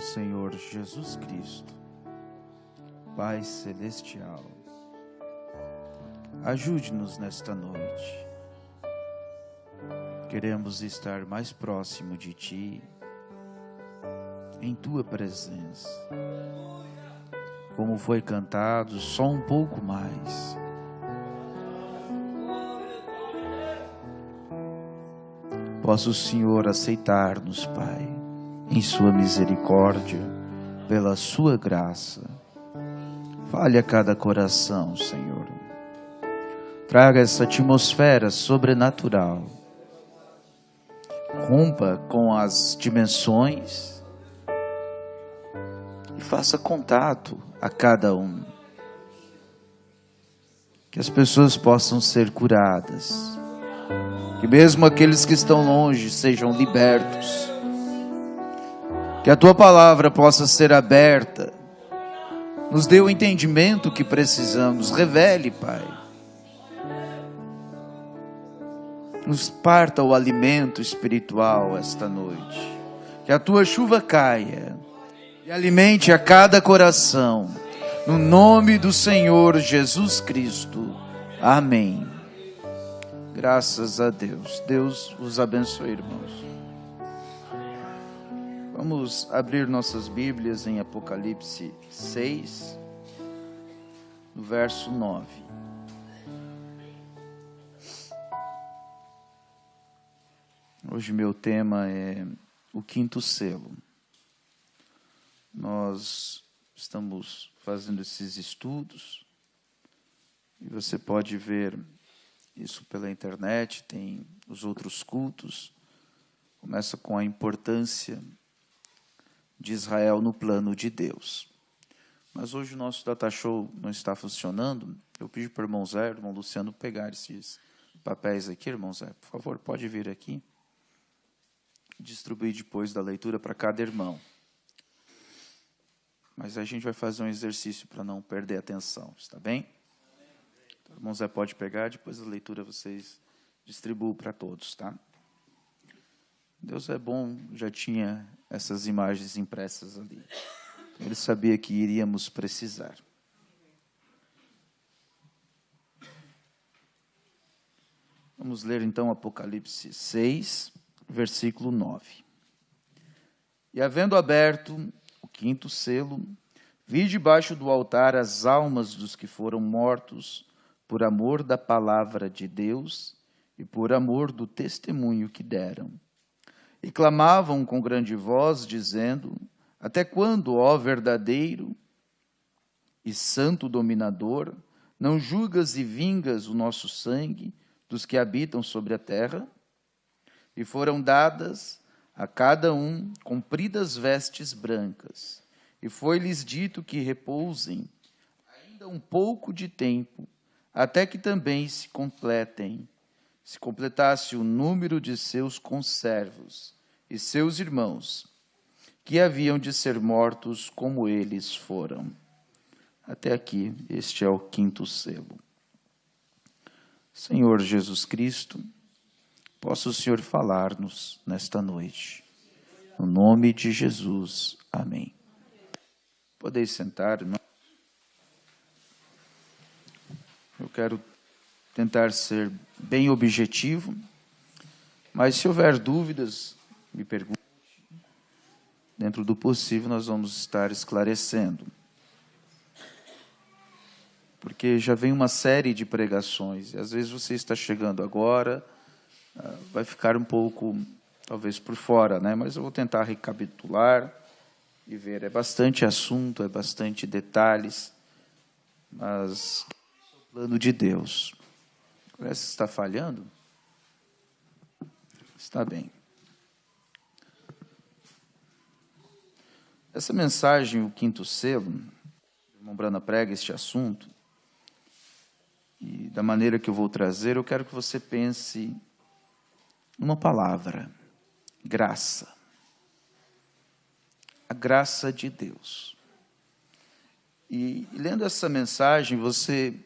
Senhor Jesus Cristo, Pai Celestial, ajude-nos nesta noite. Queremos estar mais próximo de Ti, em Tua presença. Como foi cantado, só um pouco mais. Possa o Senhor aceitar-nos, Pai, em Sua misericórdia, pela Sua graça. Fale a cada coração, Senhor. Traga essa atmosfera sobrenatural. Rompa com as dimensões e faça contato a cada um. Que as pessoas possam ser curadas. Que mesmo aqueles que estão longe sejam libertos. Que a Tua palavra possa ser aberta. Nos dê o entendimento que precisamos. Revele, Pai. Nos parta o alimento espiritual esta noite. Que a Tua chuva caia e alimente a cada coração. No nome do Senhor Jesus Cristo. Amém. Graças a Deus. Deus os abençoe, irmãos. Vamos abrir nossas Bíblias em Apocalipse 6, no verso 9. Hoje meu tema é o quinto selo. Nós estamos fazendo esses estudos e você pode ver isso pela internet, tem os outros cultos. Começa com a importância de Israel no plano de Deus. Mas hoje o nosso data show não está funcionando. Eu pedi para o irmão Zé, irmão Luciano, pegar esses papéis aqui. Irmão Zé, por favor, pode vir aqui. Distribuir depois da leitura para cada irmão. Mas a gente vai fazer um exercício para não perder a atenção, está bem? O irmão Zé pode pegar, depois da leitura vocês distribuem para todos, tá? Deus é bom, já tinha essas imagens impressas ali. Ele sabia que iríamos precisar. Vamos ler então Apocalipse 6, versículo 9. E havendo aberto o quinto selo, vi debaixo do altar as almas dos que foram mortos por amor da palavra de Deus e por amor do testemunho que deram. E clamavam com grande voz, dizendo: Até quando, ó verdadeiro e santo dominador, não julgas e vingas o nosso sangue dos que habitam sobre a terra? E foram dadas a cada um compridas vestes brancas, e foi-lhes dito que repousem ainda um pouco de tempo, até que também se completasse o número de seus conservos e seus irmãos, que haviam de ser mortos como eles foram. Até aqui, este é o quinto selo. Senhor Jesus Cristo, possa o Senhor falar-nos nesta noite. No nome de Jesus. Amém. Podeis sentar, irmão. Eu quero tentar ser bem objetivo, mas se houver dúvidas, me pergunte. Dentro do possível, nós vamos estar esclarecendo. Porque já vem uma série de pregações, e às vezes você está chegando agora, vai ficar um pouco, talvez, por fora, né? Mas eu vou tentar recapitular e ver. É bastante assunto, é bastante detalhes, mas o plano de Deus. Parece que está falhando? Está bem. Essa mensagem, o quinto selo, o irmão Brana prega este assunto, e da maneira que eu vou trazer, eu quero que você pense numa palavra: graça. A graça de Deus. E lendo essa mensagem, você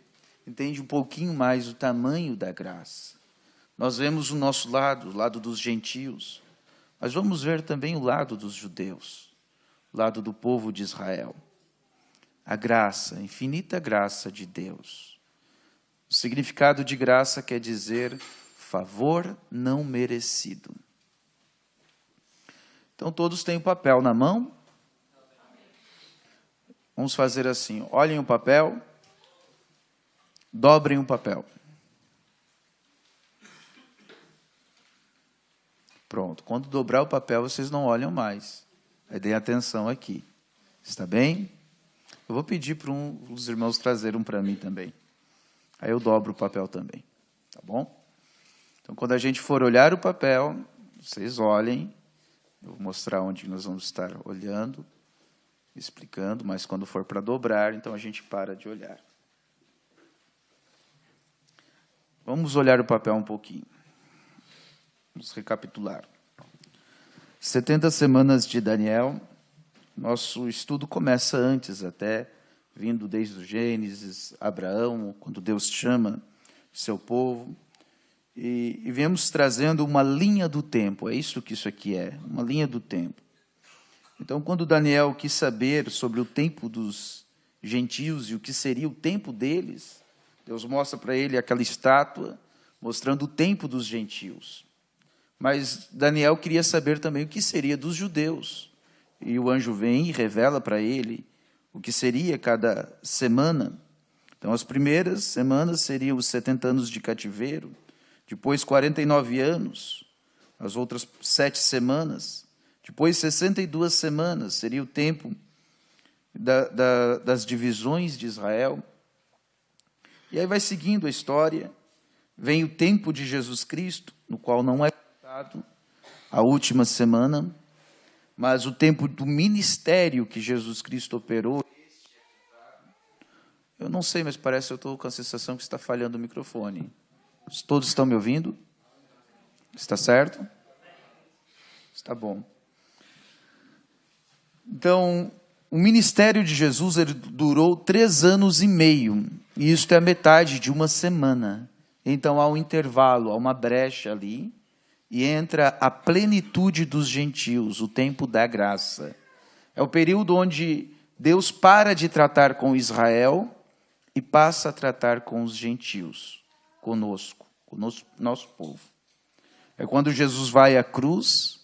entende um pouquinho mais o tamanho da graça. Nós vemos o nosso lado, o lado dos gentios, mas vamos ver também o lado dos judeus. lado do povo de Israel. A graça, a infinita graça de Deus. O significado de graça quer dizer favor não merecido. Então todos têm o papel na mão. Vamos fazer assim, olhem o papel, dobrem o papel. Pronto, quando dobrar o papel, vocês não olham mais. Aí deem atenção aqui. Está bem? Eu vou pedir para os irmãos trazerem um para mim também. Aí eu dobro o papel também. Tá bom? Então, quando a gente for olhar o papel, vocês olhem. Eu vou mostrar onde nós vamos estar olhando, explicando, mas quando for para dobrar, então a gente para de olhar. Vamos olhar o papel um pouquinho. Vamos recapitular. 70 semanas de Daniel. Nosso estudo começa antes até, vindo desde o Gênesis, Abraão, quando Deus chama seu povo. E viemos trazendo uma linha do tempo. É isso que isso aqui é, uma linha do tempo. Então, quando Daniel quis saber sobre o tempo dos gentios e o que seria o tempo deles, Deus mostra para ele aquela estátua mostrando o tempo dos gentios. Mas Daniel queria saber também o que seria dos judeus. E o anjo vem e revela para ele o que seria cada semana. Então, as primeiras semanas seriam os 70 anos de cativeiro, depois 49 anos, as outras 7 semanas, depois 62 semanas, seria o tempo das divisões de Israel. E aí vai seguindo a história, vem o tempo de Jesus Cristo, no qual não é a última semana, mas o tempo do ministério que Jesus Cristo operou. Eu não sei, mas parece que eu estou com a sensação que está falhando o microfone. Todos estão me ouvindo? Está certo? Está bom. Então, o ministério de Jesus ele durou 3 anos e meio, e isso é a metade de uma semana. Então, há um intervalo, há uma brecha ali, e entra a plenitude dos gentios, o tempo da graça. É o período onde Deus para de tratar com Israel e passa a tratar com os gentios, conosco, nosso povo. É quando Jesus vai à cruz,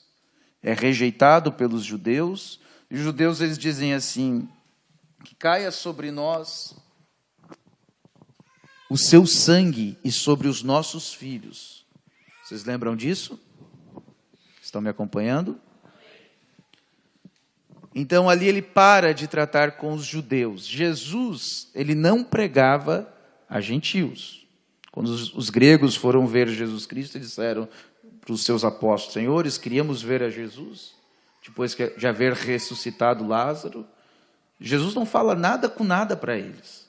é rejeitado pelos judeus, e os judeus eles dizem assim, que caia sobre nós o seu sangue e sobre os nossos filhos. Vocês lembram disso? Estão me acompanhando? Então, ali ele para de tratar com os judeus. Jesus, ele não pregava a gentios. Quando os gregos foram ver Jesus Cristo, eles disseram para os seus apóstolos, senhores, queríamos ver a Jesus, depois de haver ressuscitado Lázaro. Jesus não fala nada com nada para eles.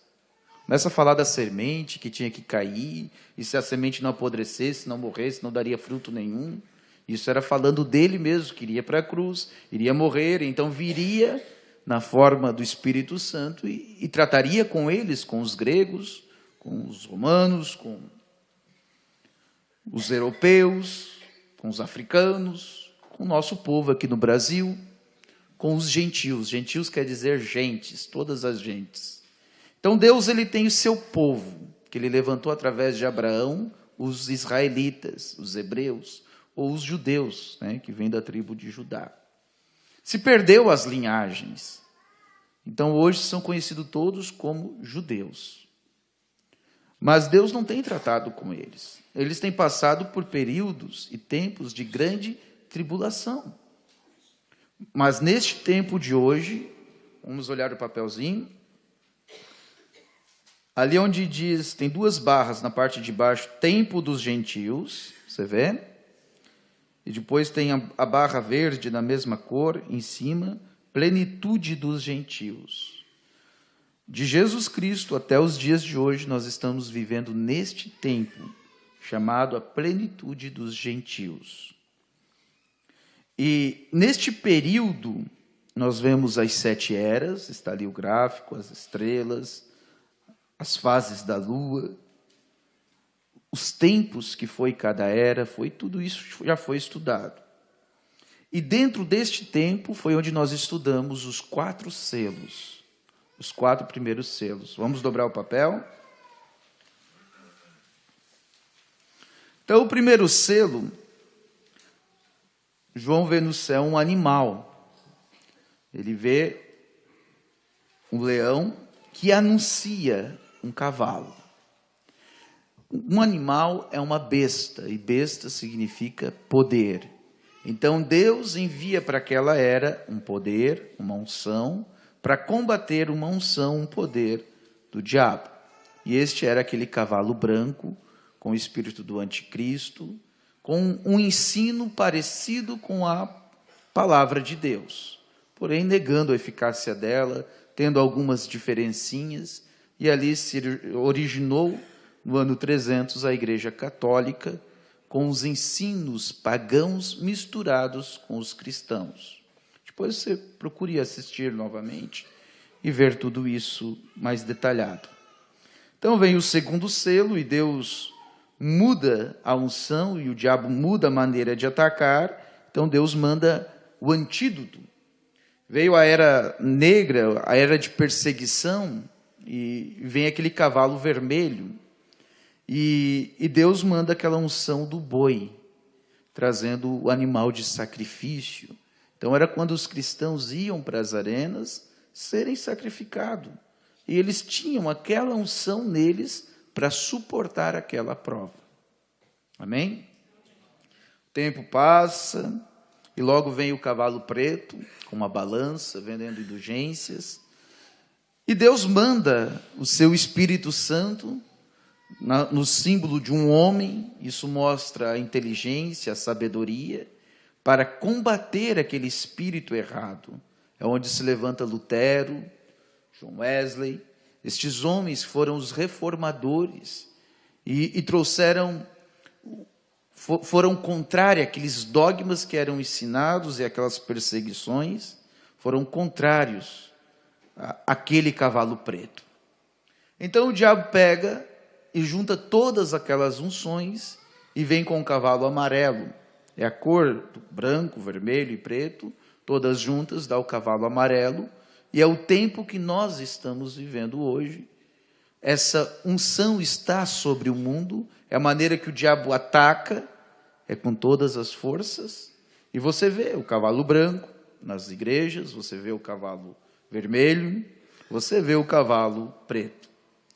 Começa a falar da semente que tinha que cair, e se a semente não apodrecesse, não morresse, não daria fruto nenhum. Isso era falando dele mesmo, que iria para a cruz, iria morrer, então viria na forma do Espírito Santo e trataria com eles, com os gregos, com os romanos, com os europeus, com os africanos, com o nosso povo aqui no Brasil, com os gentios. Gentios quer dizer gentes, todas as gentes. Então Deus ele tem o seu povo, que ele levantou através de Abraão, os israelitas, os hebreus, ou os judeus, né, que vêm da tribo de Judá. Se perdeu as linhagens. Então hoje são conhecidos todos como judeus. Mas Deus não tem tratado com eles. Eles têm passado por períodos e tempos de grande tribulação. Mas neste tempo de hoje, vamos olhar o papelzinho. Ali onde diz, tem 2 barras na parte de baixo, tempo dos gentios, você vê? E depois tem a barra verde na mesma cor, em cima, plenitude dos gentios. De Jesus Cristo até os dias de hoje, nós estamos vivendo neste tempo, chamado a plenitude dos gentios. E neste período, nós vemos as 7 eras, está ali o gráfico, as estrelas, as fases da lua, os tempos que foi cada era, tudo isso já foi estudado. E dentro deste tempo foi onde nós estudamos os 4 selos, os 4 primeiros selos. Vamos dobrar o papel? Então, o primeiro selo, João vê no céu um animal. Ele vê um leão que anuncia um cavalo. Um animal é uma besta, e besta significa poder. Então Deus envia para aquela era um poder, uma unção, para combater uma unção, um poder do diabo. E este era aquele cavalo branco, com o espírito do anticristo, com um ensino parecido com a palavra de Deus, porém negando a eficácia dela, tendo algumas diferencinhas, e ali se originou, no ano 300, a Igreja Católica, com os ensinos pagãos misturados com os cristãos. Depois você procure assistir novamente e ver tudo isso mais detalhado. Então vem o segundo selo e Deus muda a unção e o diabo muda a maneira de atacar. Então Deus manda o antídoto. Veio a era negra, a era de perseguição, e vem aquele cavalo vermelho. E Deus manda aquela unção do boi, trazendo o animal de sacrifício. Então era quando os cristãos iam para as arenas serem sacrificados. E eles tinham aquela unção neles para suportar aquela prova. Amém? O tempo passa e logo vem o cavalo preto, com uma balança, vendendo indulgências. E Deus manda o seu Espírito Santo no símbolo de um homem. Isso mostra a inteligência, a sabedoria, para combater aquele espírito errado. É onde se levanta Lutero, John Wesley. Estes homens foram os reformadores e trouxeram, foram contrários àqueles dogmas que eram ensinados e aquelas perseguições, foram contrários àquele cavalo preto. Então o diabo pega e junta todas aquelas unções e vem com o cavalo amarelo. É a cor do branco, vermelho e preto, todas juntas dá o cavalo amarelo. E é o tempo que nós estamos vivendo hoje. Essa unção está sobre o mundo, é a maneira que o diabo ataca, é com todas as forças. E você vê o cavalo branco nas igrejas, você vê o cavalo vermelho, você vê o cavalo preto.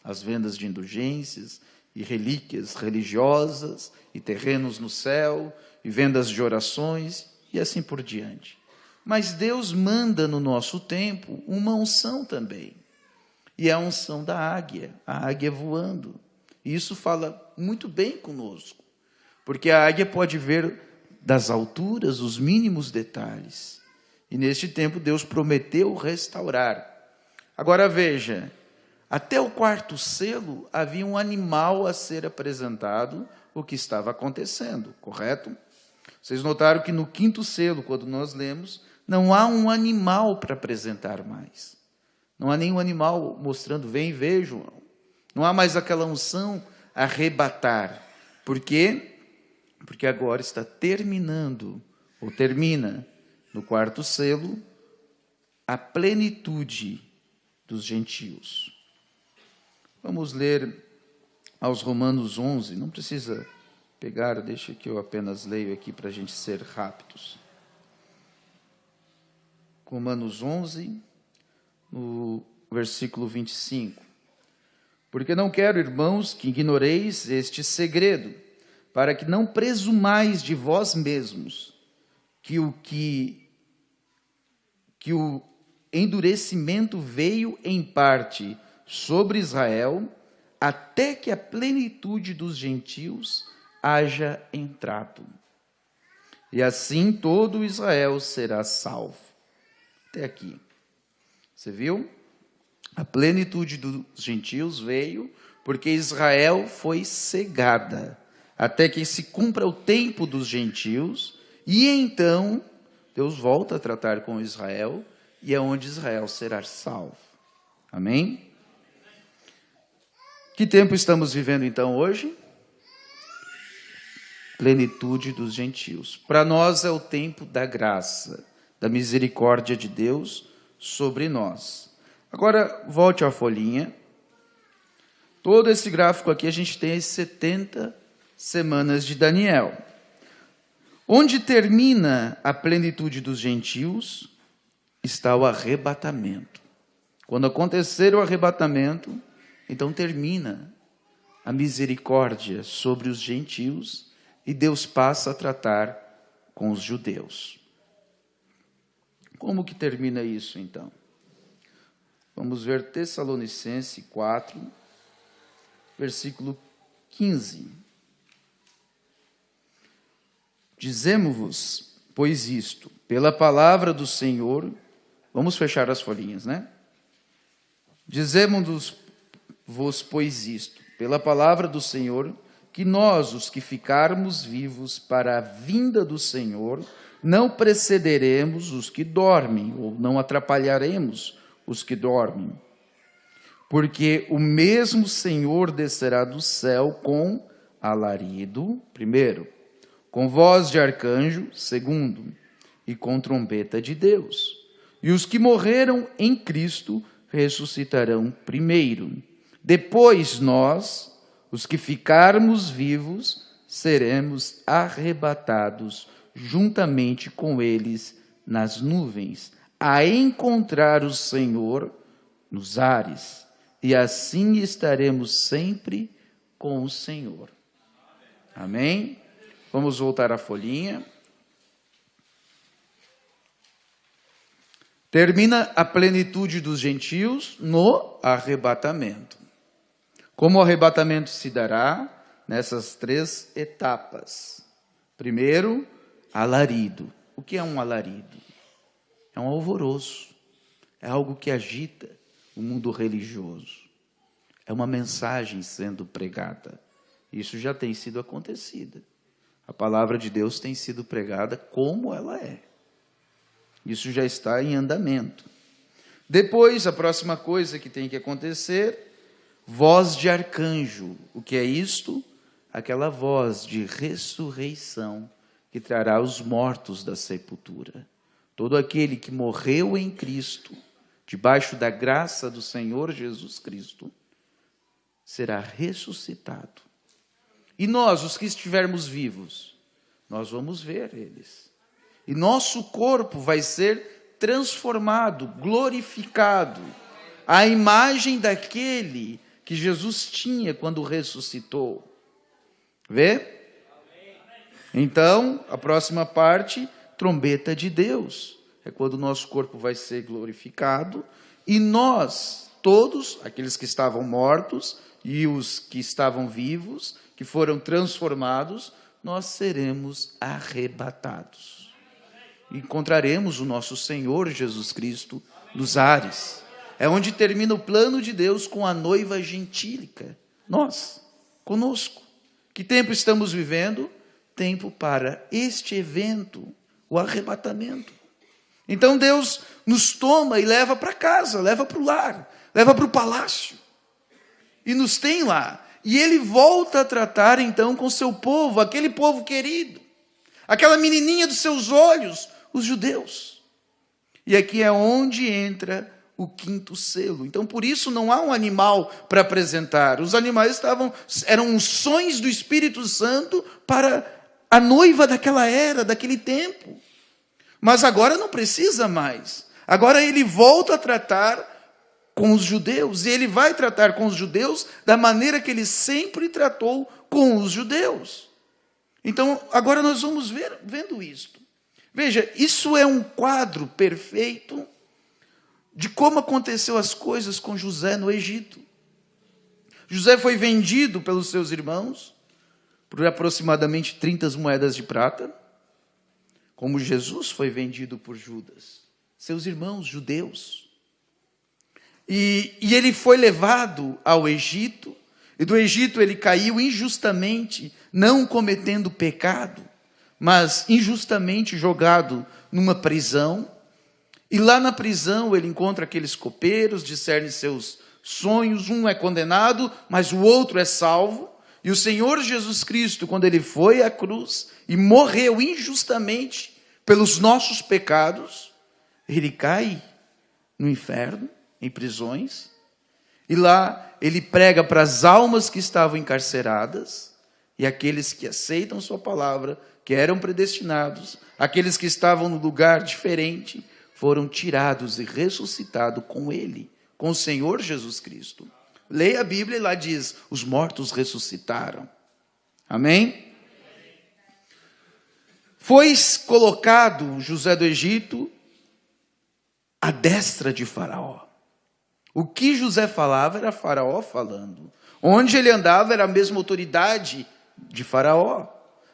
As vendas de indulgências e relíquias religiosas e terrenos no céu e vendas de orações e assim por diante. Mas Deus manda no nosso tempo uma unção também. E é a unção da águia, a águia voando. E isso fala muito bem conosco, porque a águia pode ver das alturas os mínimos detalhes. E neste tempo Deus prometeu restaurar. Agora veja, até o 4º selo havia um animal a ser apresentado, o que estava acontecendo, correto? Vocês notaram que no 5º selo, quando nós lemos, não há um animal para apresentar mais. Não há nenhum animal mostrando, vem e vejam. Não há mais aquela unção a arrebatar. Por quê? Porque agora está terminando, ou termina, no 4º selo, a plenitude dos gentios. Vamos ler aos Romanos 11, não precisa pegar, deixa que eu apenas leio aqui para a gente ser rápidos. Romanos 11, no versículo 25. Porque não quero, irmãos, que ignoreis este segredo, para que não presumais de vós mesmos que o endurecimento veio em parte sobre Israel, até que a plenitude dos gentios haja entrado. E assim todo Israel será salvo. Até aqui. Você viu? A plenitude dos gentios veio porque Israel foi cegada, até que se cumpra o tempo dos gentios, e então Deus volta a tratar com Israel, e é onde Israel será salvo. Amém? Que tempo estamos vivendo então hoje? plenitude dos gentios. Para nós é o tempo da graça, da misericórdia de Deus sobre nós. Agora, volte à folhinha. Todo esse gráfico aqui, a gente tem as 70 semanas de Daniel. Onde termina a plenitude dos gentios, está o arrebatamento. Quando acontecer o arrebatamento, então termina a misericórdia sobre os gentios e Deus passa a tratar com os judeus. Como que termina isso, então? Vamos ver Tessalonicenses 4, versículo 15. Dizemos-vos, pois isto, pela palavra do Senhor, vamos fechar as folhinhas, né? Dizemos-vos, pois isto, pela palavra do Senhor, que nós, os que ficarmos vivos para a vinda do Senhor, não precederemos os que dormem, ou não atrapalharemos os que dormem. Porque o mesmo Senhor descerá do céu com alarido, primeiro, com voz de arcanjo, segundo, e com trombeta de Deus. E os que morreram em Cristo ressuscitarão primeiro. Depois nós, os que ficarmos vivos, seremos arrebatados juntamente com eles nas nuvens, a encontrar o Senhor nos ares. E assim estaremos sempre com o Senhor. Amém? Vamos voltar à folhinha. Termina a plenitude dos gentios no arrebatamento. Como o arrebatamento se dará? Nessas 3 etapas. Primeiro, alarido. O que é um alarido? É um alvoroço. É algo que agita o mundo religioso. É uma mensagem sendo pregada. Isso já tem sido acontecido. A palavra de Deus tem sido pregada como ela é. Isso já está em andamento. Depois, a próxima coisa que tem que acontecer, voz de arcanjo. O que é isto? Aquela voz de ressurreição que trará os mortos da sepultura. Todo aquele que morreu em Cristo, debaixo da graça do Senhor Jesus Cristo, será ressuscitado. E nós, os que estivermos vivos, nós vamos ver eles. E nosso corpo vai ser transformado, glorificado, à imagem daquele que Jesus tinha quando ressuscitou. Vê? Então, a próxima parte, trombeta de Deus. É quando o nosso corpo vai ser glorificado. E nós, todos, aqueles que estavam mortos e os que estavam vivos, que foram transformados, nós seremos arrebatados. Encontraremos o nosso Senhor Jesus Cristo nos ares. É onde termina o plano de Deus com a noiva gentílica. Nós, conosco. Que tempo estamos vivendo? Tempo para este evento, o arrebatamento. Então Deus nos toma e leva para casa, leva para o lar, leva para o palácio. E nos tem lá. E ele volta a tratar então com seu povo, aquele povo querido, aquela menininha dos seus olhos, os judeus. E aqui é onde entra o 5º selo. Então por isso não há um animal para apresentar. Os animais eram unções do Espírito Santo para a noiva daquela era, daquele tempo. Mas agora não precisa mais. Agora ele volta a tratar com os judeus, e ele vai tratar com os judeus da maneira que ele sempre tratou com os judeus. Então, agora nós vamos vendo isto. Veja, isso é um quadro perfeito de como aconteceu as coisas com José no Egito. José foi vendido pelos seus irmãos por aproximadamente 30 moedas de prata, como Jesus foi vendido por Judas, seus irmãos judeus. E ele foi levado ao Egito, e do Egito ele caiu injustamente, não cometendo pecado, mas injustamente jogado numa prisão. E lá na prisão ele encontra aqueles copeiros, discerne seus sonhos, um é condenado, mas o outro é salvo. E o Senhor Jesus Cristo, quando ele foi à cruz e morreu injustamente pelos nossos pecados, ele cai no inferno, em prisões, e lá ele prega para as almas que estavam encarceradas, e aqueles que aceitam sua palavra, que eram predestinados, aqueles que estavam no lugar diferente, foram tirados e ressuscitados com ele, com o Senhor Jesus Cristo. Leia a Bíblia e lá diz, os mortos ressuscitaram. Amém? Foi colocado José do Egito à destra de Faraó. O que José falava era Faraó falando. Onde ele andava era a mesma autoridade de Faraó.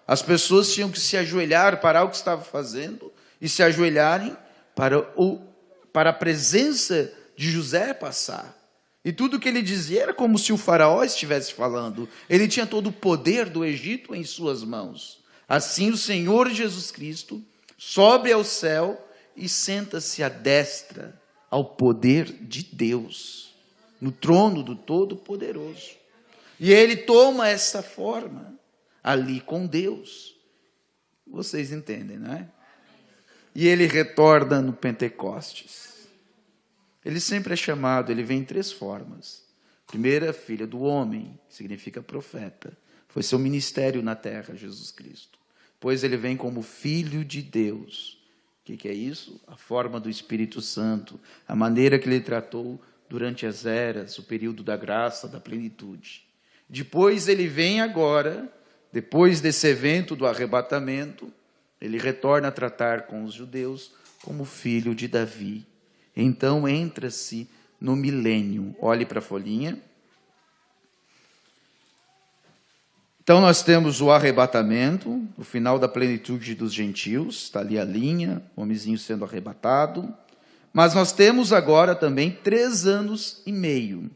As pessoas tinham que se ajoelhar, parar o que estavam fazendo e se ajoelharem para a presença de José passar. E tudo que ele dizia era como se o Faraó estivesse falando. Ele tinha todo o poder do Egito em suas mãos. Assim o Senhor Jesus Cristo sobe ao céu e senta-se à destra, ao poder de Deus, no trono do Todo-Poderoso. E ele toma essa forma ali com Deus. Vocês entendem, não é? E ele retorna no Pentecostes. Ele sempre é chamado, ele vem em 3 formas. Primeira, filho do homem, significa profeta. Foi seu ministério na terra, Jesus Cristo. Depois ele vem como filho de Deus. O que é isso? A forma do Espírito Santo, a maneira que ele tratou durante as eras, o período da graça, da plenitude. Depois ele vem agora, depois desse evento do arrebatamento, ele retorna a tratar com os judeus como filho de Davi. Então entra-se no milênio. Olhe para a folhinha. Então nós temos o arrebatamento, o final da plenitude dos gentios, está ali a linha, o homenzinho sendo arrebatado. Mas nós temos agora também 3 anos e meio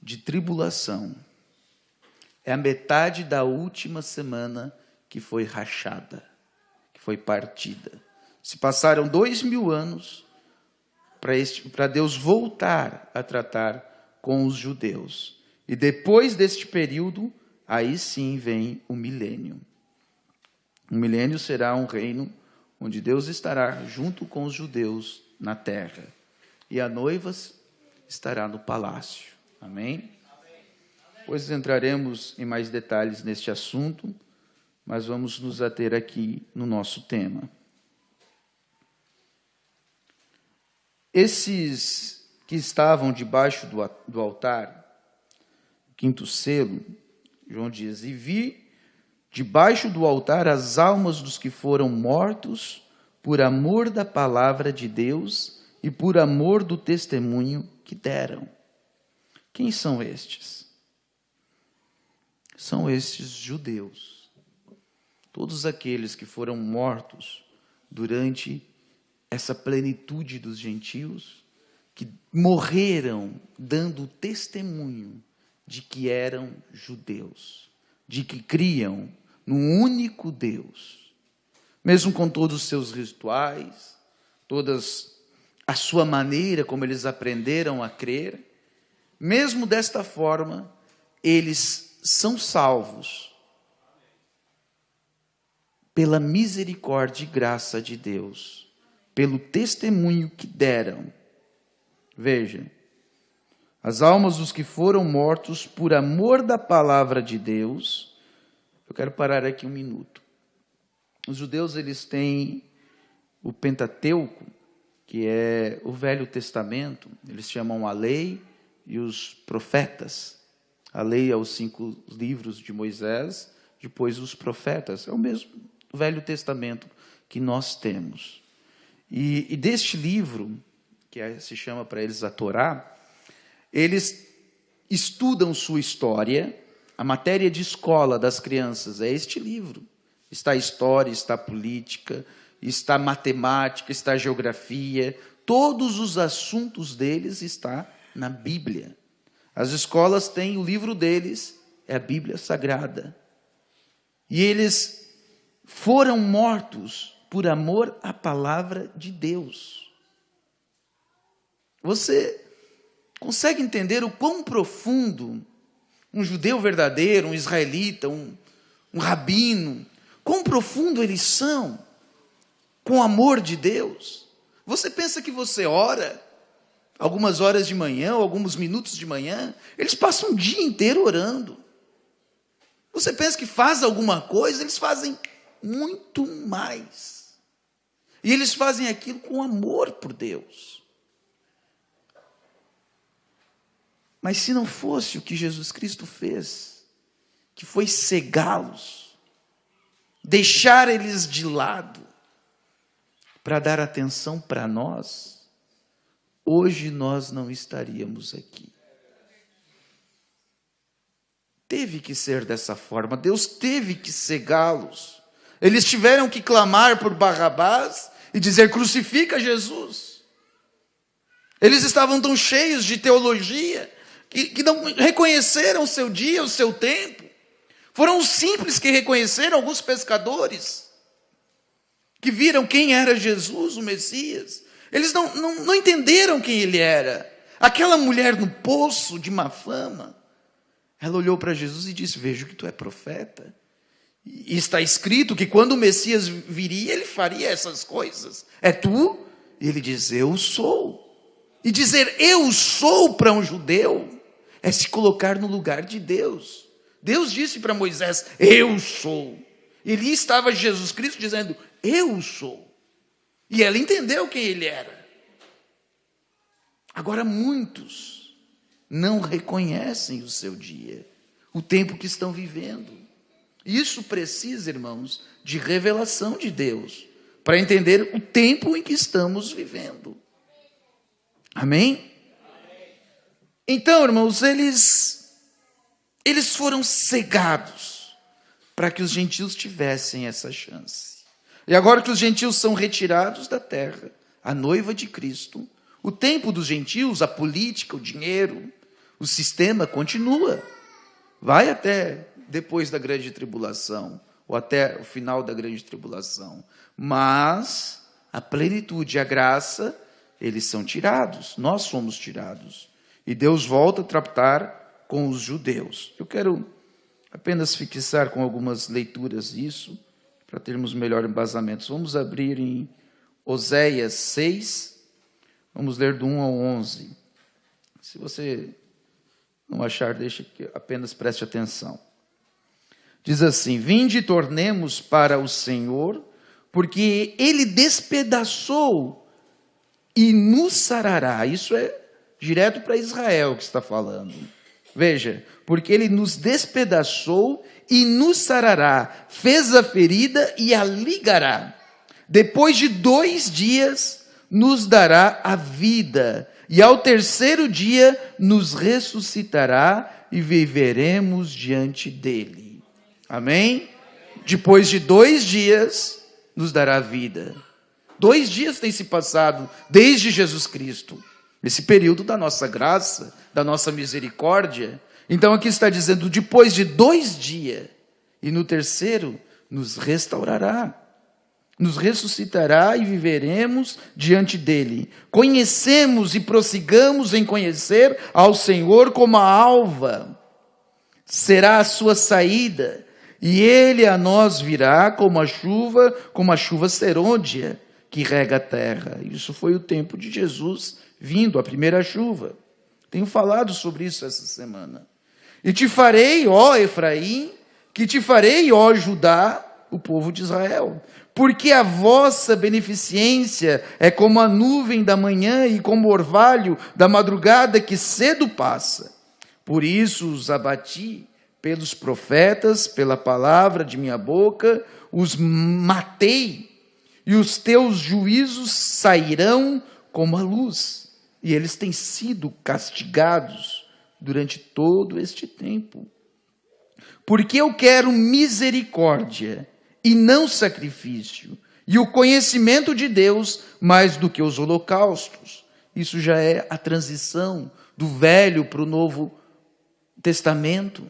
de tribulação. É a metade da última semana que foi rachada, que foi partida. Se passaram 2000 anos para Deus voltar a tratar com os judeus. E depois deste período, aí sim vem o milênio. O milênio será um reino onde Deus estará junto com os judeus na terra. E a noiva estará no palácio. Amém? Depois entraremos em mais detalhes neste assunto, mas vamos nos ater aqui no nosso tema. Esses que estavam debaixo do altar, o 5º selo, João diz, e vi debaixo do altar as almas dos que foram mortos por amor da palavra de Deus e por amor do testemunho que deram. Quem são estes? São estes judeus. Todos aqueles que foram mortos durante essa plenitude dos gentios, que morreram dando testemunho de que eram judeus, de que criam no único Deus, mesmo com todos os seus rituais, todas a sua maneira como eles aprenderam a crer, mesmo desta forma, eles são salvos pela misericórdia e graça de Deus, pelo testemunho que deram. Veja, as almas dos que foram mortos por amor da palavra de Deus. Eu quero parar aqui um minuto. Os judeus, eles têm o Pentateuco, que é o Velho Testamento. Eles chamam a lei e os profetas. A lei é os 5 livros de Moisés, depois os profetas. É o mesmo Velho Testamento que nós temos. E deste livro, que se chama para eles a Torá, eles estudam sua história. A matéria de escola das crianças é este livro. Está a história, está a política, está a matemática, está a geografia. Todos os assuntos deles está na Bíblia. As escolas têm o livro deles, é a Bíblia Sagrada. E eles foram mortos por amor à palavra de Deus. Você consegue entender o quão profundo um judeu verdadeiro, um israelita, um rabino, quão profundo eles são com o amor de Deus. Você pensa que você ora algumas horas de manhã, ou alguns minutos de manhã, eles passam o dia inteiro orando. Você pensa que faz alguma coisa, eles fazem muito mais. E eles fazem aquilo com amor por Deus. Mas se não fosse o que Jesus Cristo fez, que foi cegá-los, deixar eles de lado, para dar atenção para nós, hoje nós não estaríamos aqui. Teve que ser dessa forma, Deus teve que cegá-los. Eles tiveram que clamar por Barrabás e dizer: crucifica Jesus. Eles estavam tão cheios de teologia que não reconheceram o seu dia, o seu tempo. Foram os simples que reconheceram, alguns pescadores, que viram quem era Jesus, o Messias. Eles não entenderam quem ele era. Aquela mulher no poço de má fama, ela olhou para Jesus e disse: vejo que tu é profeta. E está escrito que quando o Messias viria, ele faria essas coisas. É tu? E ele diz: eu sou. E dizer eu sou para um judeu é se colocar no lugar de Deus. Deus disse para Moisés: eu sou. E ali estava Jesus Cristo dizendo: eu sou. E ela entendeu quem ele era. Agora muitos não reconhecem o seu dia, o tempo que estão vivendo. Isso precisa, irmãos, de revelação de Deus, para entender o tempo em que estamos vivendo. Amém? Então, irmãos, eles foram cegados para que os gentios tivessem essa chance. E agora que os gentios são retirados da terra, a noiva de Cristo, o tempo dos gentios, a política, o dinheiro, o sistema continua. Vai até depois da grande tribulação, ou até o final da grande tribulação. Mas a plenitude, a graça, eles são tirados, nós somos tirados. E Deus volta a tratar com os judeus. Eu quero apenas fixar com algumas leituras isso, para termos melhor embasamento. Vamos abrir em Oséias 6, vamos ler do 1 ao 11. Se você não achar, deixe que apenas preste atenção. Diz assim: vinde e tornemos para o Senhor, porque Ele despedaçou e nos sarará. Isso é direto para Israel que está falando. Veja, porque Ele nos despedaçou e nos sarará, fez a ferida e a ligará. Depois de 2 dias nos dará a vida, e ao terceiro dia nos ressuscitará e viveremos diante dele. Amém? Depois de 2 dias nos dará a vida. 2 dias têm se passado desde Jesus Cristo, esse período da nossa graça, da nossa misericórdia. Então aqui está dizendo: depois de 2 dias, e no terceiro nos restaurará, nos ressuscitará e viveremos diante dele. Conhecemos e prossigamos em conhecer ao Senhor como a alva. Será a sua saída, e ele a nós virá como a chuva serôdia que rega a terra. Isso foi o tempo de Jesus vindo, a primeira chuva. Tenho falado sobre isso essa semana. E te farei, ó Efraim, que te farei, ó Judá, o povo de Israel. Porque a vossa beneficência é como a nuvem da manhã e como o orvalho da madrugada que cedo passa. Por isso os abati pelos profetas, pela palavra de minha boca, os matei, e os teus juízos sairão como a luz. E eles têm sido castigados durante todo este tempo. Porque eu quero misericórdia e não sacrifício, e o conhecimento de Deus mais do que os holocaustos. Isso já é a transição do Velho para o Novo Testamento.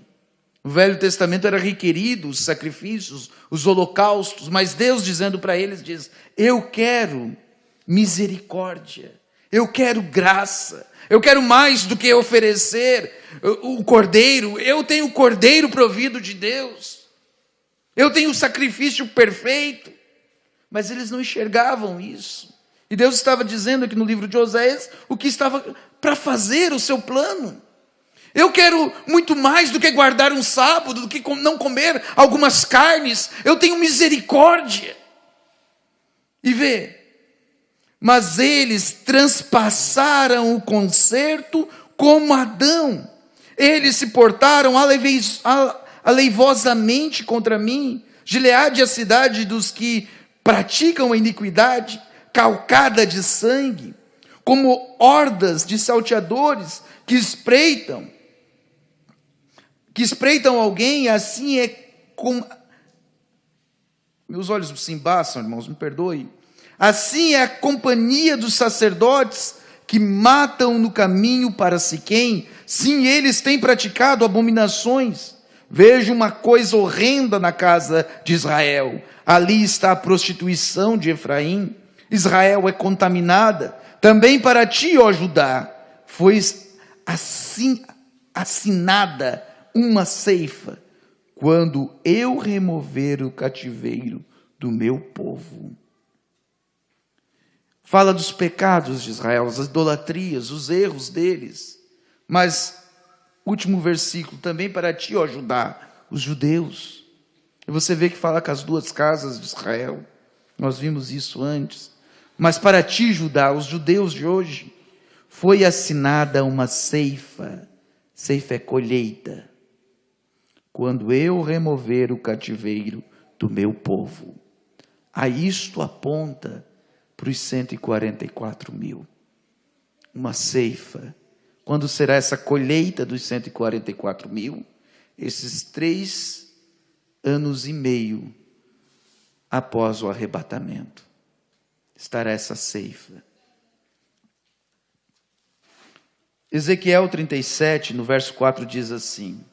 O Velho Testamento era requerido os sacrifícios, os holocaustos, mas Deus dizendo para eles, diz: eu quero misericórdia, Eu quero graça. Eu quero mais do que oferecer o cordeiro. Eu tenho o cordeiro provido de Deus. Eu tenho o sacrifício perfeito. Mas eles não enxergavam isso. E Deus estava dizendo aqui no livro de Oséias o que estava para fazer o seu plano. Eu quero muito mais do que guardar um sábado, do que não comer algumas carnes. Eu tenho misericórdia. E vê, mas eles transpassaram o concerto como Adão. Eles se portaram aleivosamente contra mim. Gileade é a cidade dos que praticam a iniquidade, calcada de sangue, como hordas de salteadores que espreitam alguém, assim é com... Meus olhos se embaçam, irmãos, me perdoem. Assim é a companhia dos sacerdotes que matam no caminho para Siquém. Sim, eles têm praticado abominações. Vejo uma coisa horrenda na casa de Israel. Ali está a prostituição de Efraim. Israel é contaminada. Também para ti, ó Judá, foi assim assinada uma ceifa, quando eu remover o cativeiro do meu povo. Fala dos pecados de Israel, as idolatrias, os erros deles. Mas, último versículo, também para ti, ó Judá, os judeus. E você vê que fala com as duas casas de Israel. Nós vimos isso antes. Mas para ti, Judá, os judeus de hoje, foi assinada uma ceifa. Ceifa é colheita. Quando eu remover o cativeiro do meu povo. A isto aponta para os 144 mil. Uma ceifa. Quando será essa colheita dos 144 mil? Esses 3 anos e meio após o arrebatamento. Estará essa ceifa. Ezequiel 37, no verso 4, diz assim: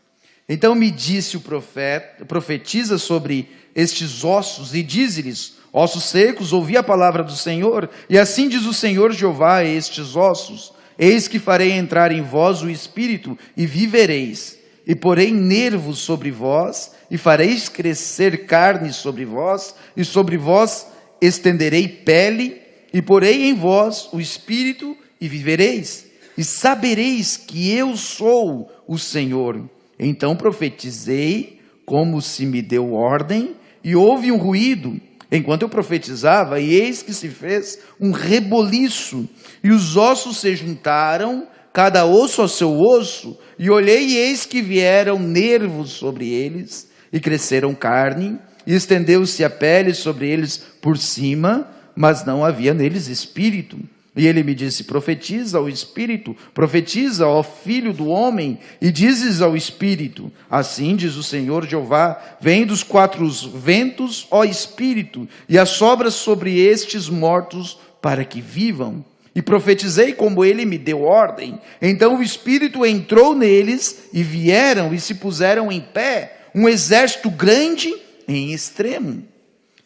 então me disse o profeta, profetiza sobre estes ossos e dize-lhes: ossos secos, ouvi a palavra do Senhor, e assim diz o Senhor Jeová a estes ossos: eis que farei entrar em vós o Espírito, e vivereis, e porei nervos sobre vós, e fareis crescer carne sobre vós, e sobre vós estenderei pele, e porei em vós o Espírito, e vivereis, e sabereis que eu sou o Senhor. Então profetizei, como se me deu ordem, e houve um ruído, enquanto eu profetizava, e eis que se fez um reboliço, e os ossos se juntaram, cada osso ao seu osso, e olhei, e eis que vieram nervos sobre eles, e cresceram carne, e estendeu-se a pele sobre eles por cima, mas não havia neles espírito. E ele me disse: profetiza ao Espírito, profetiza ao Filho do Homem, e dizes ao Espírito: assim diz o Senhor Jeová, vem dos 4 ventos, ó Espírito, e assopra sobre estes mortos para que vivam. E profetizei como ele me deu ordem. Então o Espírito entrou neles, e vieram e se puseram em pé, um exército grande em extremo.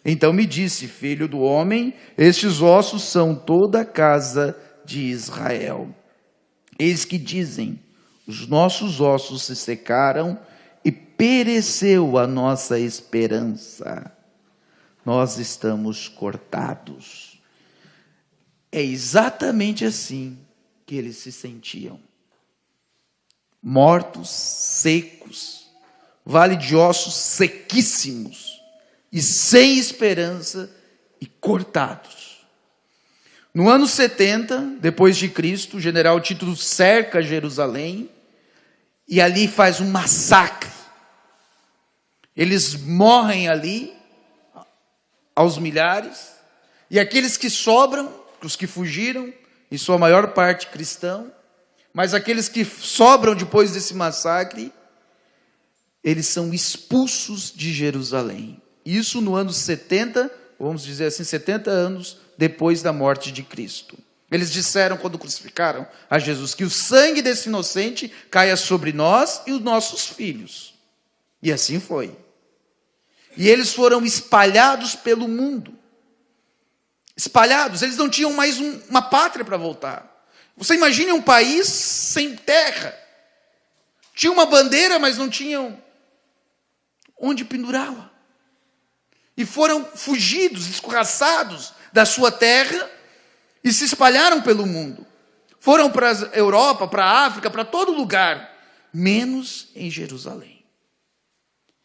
Então me disse: filho do homem, estes ossos são toda a casa de Israel. Eis que dizem: os nossos ossos se secaram e pereceu a nossa esperança. Nós estamos cortados. É exatamente assim que eles se sentiam. Mortos, secos, vale de ossos sequíssimos, e sem esperança, e cortados. No ano 70, depois de Cristo, o general Tito cerca Jerusalém, e ali faz um massacre. Eles morrem ali, aos milhares, e aqueles que sobram, os que fugiram, em sua maior parte cristão, mas aqueles que sobram depois desse massacre, eles são expulsos de Jerusalém. Isso no ano 70, vamos dizer assim, 70 anos depois da morte de Cristo. Eles disseram, quando crucificaram a Jesus, que o sangue desse inocente caia sobre nós e os nossos filhos. E assim foi. E eles foram espalhados pelo mundo. espalhados, eles não tinham mais uma pátria para voltar. Você imagine um país sem terra. Tinha uma bandeira, mas não tinham onde pendurá-la. E foram fugidos, escorraçados da sua terra e se espalharam pelo mundo. Foram para a Europa, para a África, para todo lugar, menos em Jerusalém.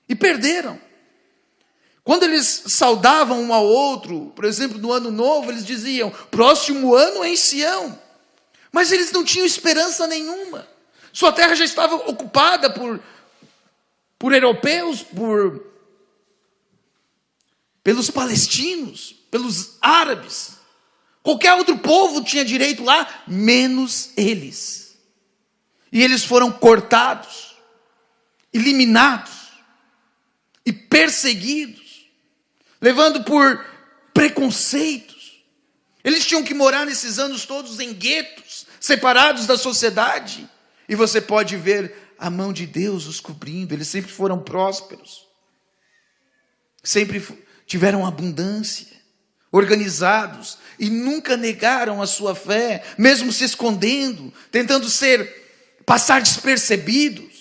E perderam. Quando eles saudavam um ao outro, por exemplo, no ano novo, eles diziam, próximo ano em Sião. Mas eles não tinham esperança nenhuma. Sua terra já estava ocupada por europeus, pelos palestinos, pelos árabes. Qualquer outro povo tinha direito lá, menos eles. E eles foram cortados, eliminados e perseguidos, levando por preconceitos. Eles tinham que morar nesses anos todos em guetos, separados da sociedade. E você pode ver a mão de Deus os cobrindo. Eles sempre foram prósperos. Sempre tiveram abundância. Organizados. E nunca negaram a sua fé. Mesmo se escondendo. Tentando passar despercebidos.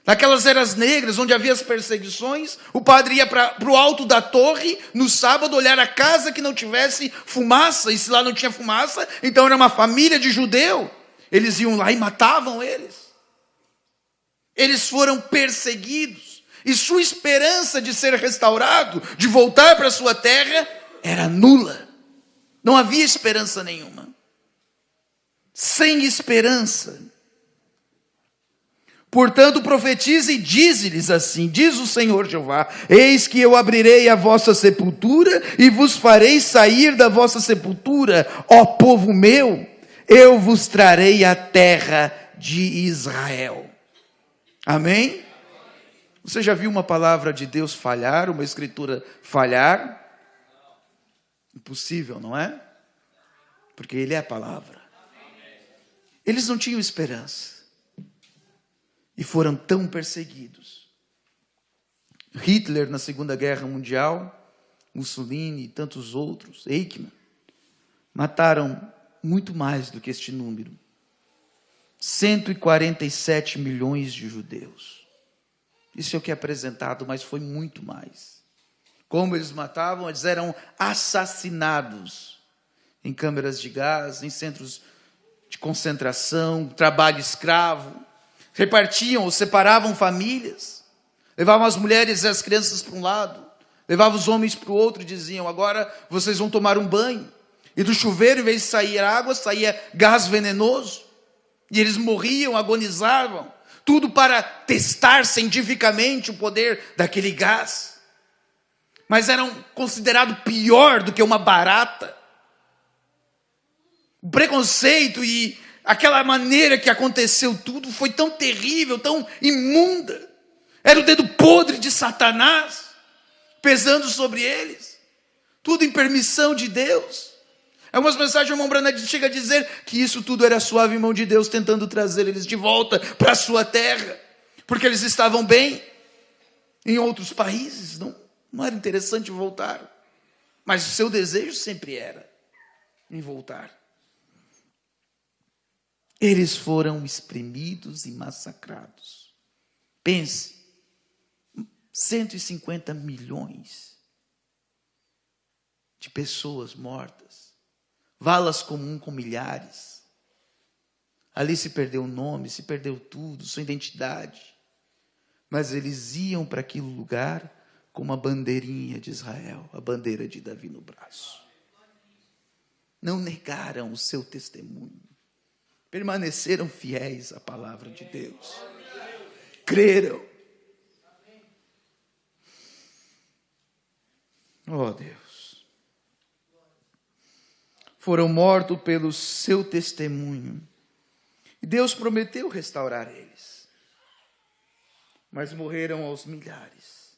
Naquelas eras negras, onde havia as perseguições, o padre ia para o alto da torre, no sábado, olhar a casa que não tivesse fumaça. E se lá não tinha fumaça, então era uma família de judeu. Eles iam lá e matavam eles. Eles foram perseguidos. E sua esperança de ser restaurado, de voltar para sua terra, era nula. Não havia esperança nenhuma. Sem esperança. Portanto, profetiza e dize-lhes assim, diz o Senhor Jeová, eis que eu abrirei a vossa sepultura e vos farei sair da vossa sepultura, ó povo meu, eu vos trarei a terra de Israel. Amém? Você já viu uma palavra de Deus falhar, uma escritura falhar? Impossível, não é? Porque Ele é a palavra. Eles não tinham esperança. E foram tão perseguidos. Hitler na Segunda Guerra Mundial, Mussolini e tantos outros, Eichmann, mataram muito mais do que este número. 147 milhões de judeus. Isso é o que é apresentado, mas foi muito mais. Como eles matavam? Eles eram assassinados em câmeras de gás, em centros de concentração, trabalho escravo. Repartiam ou separavam famílias. Levavam as mulheres e as crianças para um lado. Levavam os homens para o outro e diziam, agora vocês vão tomar um banho. E do chuveiro, em vez de sair água, saía gás venenoso. E eles morriam, agonizavam. Tudo para testar cientificamente o poder daquele gás. Mas eram considerados pior do que uma barata. O preconceito e aquela maneira que aconteceu tudo foi tão terrível, tão imunda. Era o dedo podre de Satanás pesando sobre eles. Tudo em permissão de Deus. Algumas mensagens, o irmão Branham chega a dizer que isso tudo era a suave mão de Deus tentando trazer eles de volta para a sua terra. Porque eles estavam bem em outros países. Não era interessante voltar. Mas o seu desejo sempre era em voltar. Eles foram espremidos e massacrados. Pense, 150 milhões de pessoas mortas. Valas comuns com milhares. Ali se perdeu o nome, se perdeu tudo, sua identidade. Mas eles iam para aquele lugar com uma bandeirinha de Israel, a bandeira de Davi no braço. Não negaram o seu testemunho. Permaneceram fiéis à palavra de Deus. Creram. Oh Deus. Foram mortos pelo seu testemunho. E Deus prometeu restaurar eles. Mas morreram aos milhares.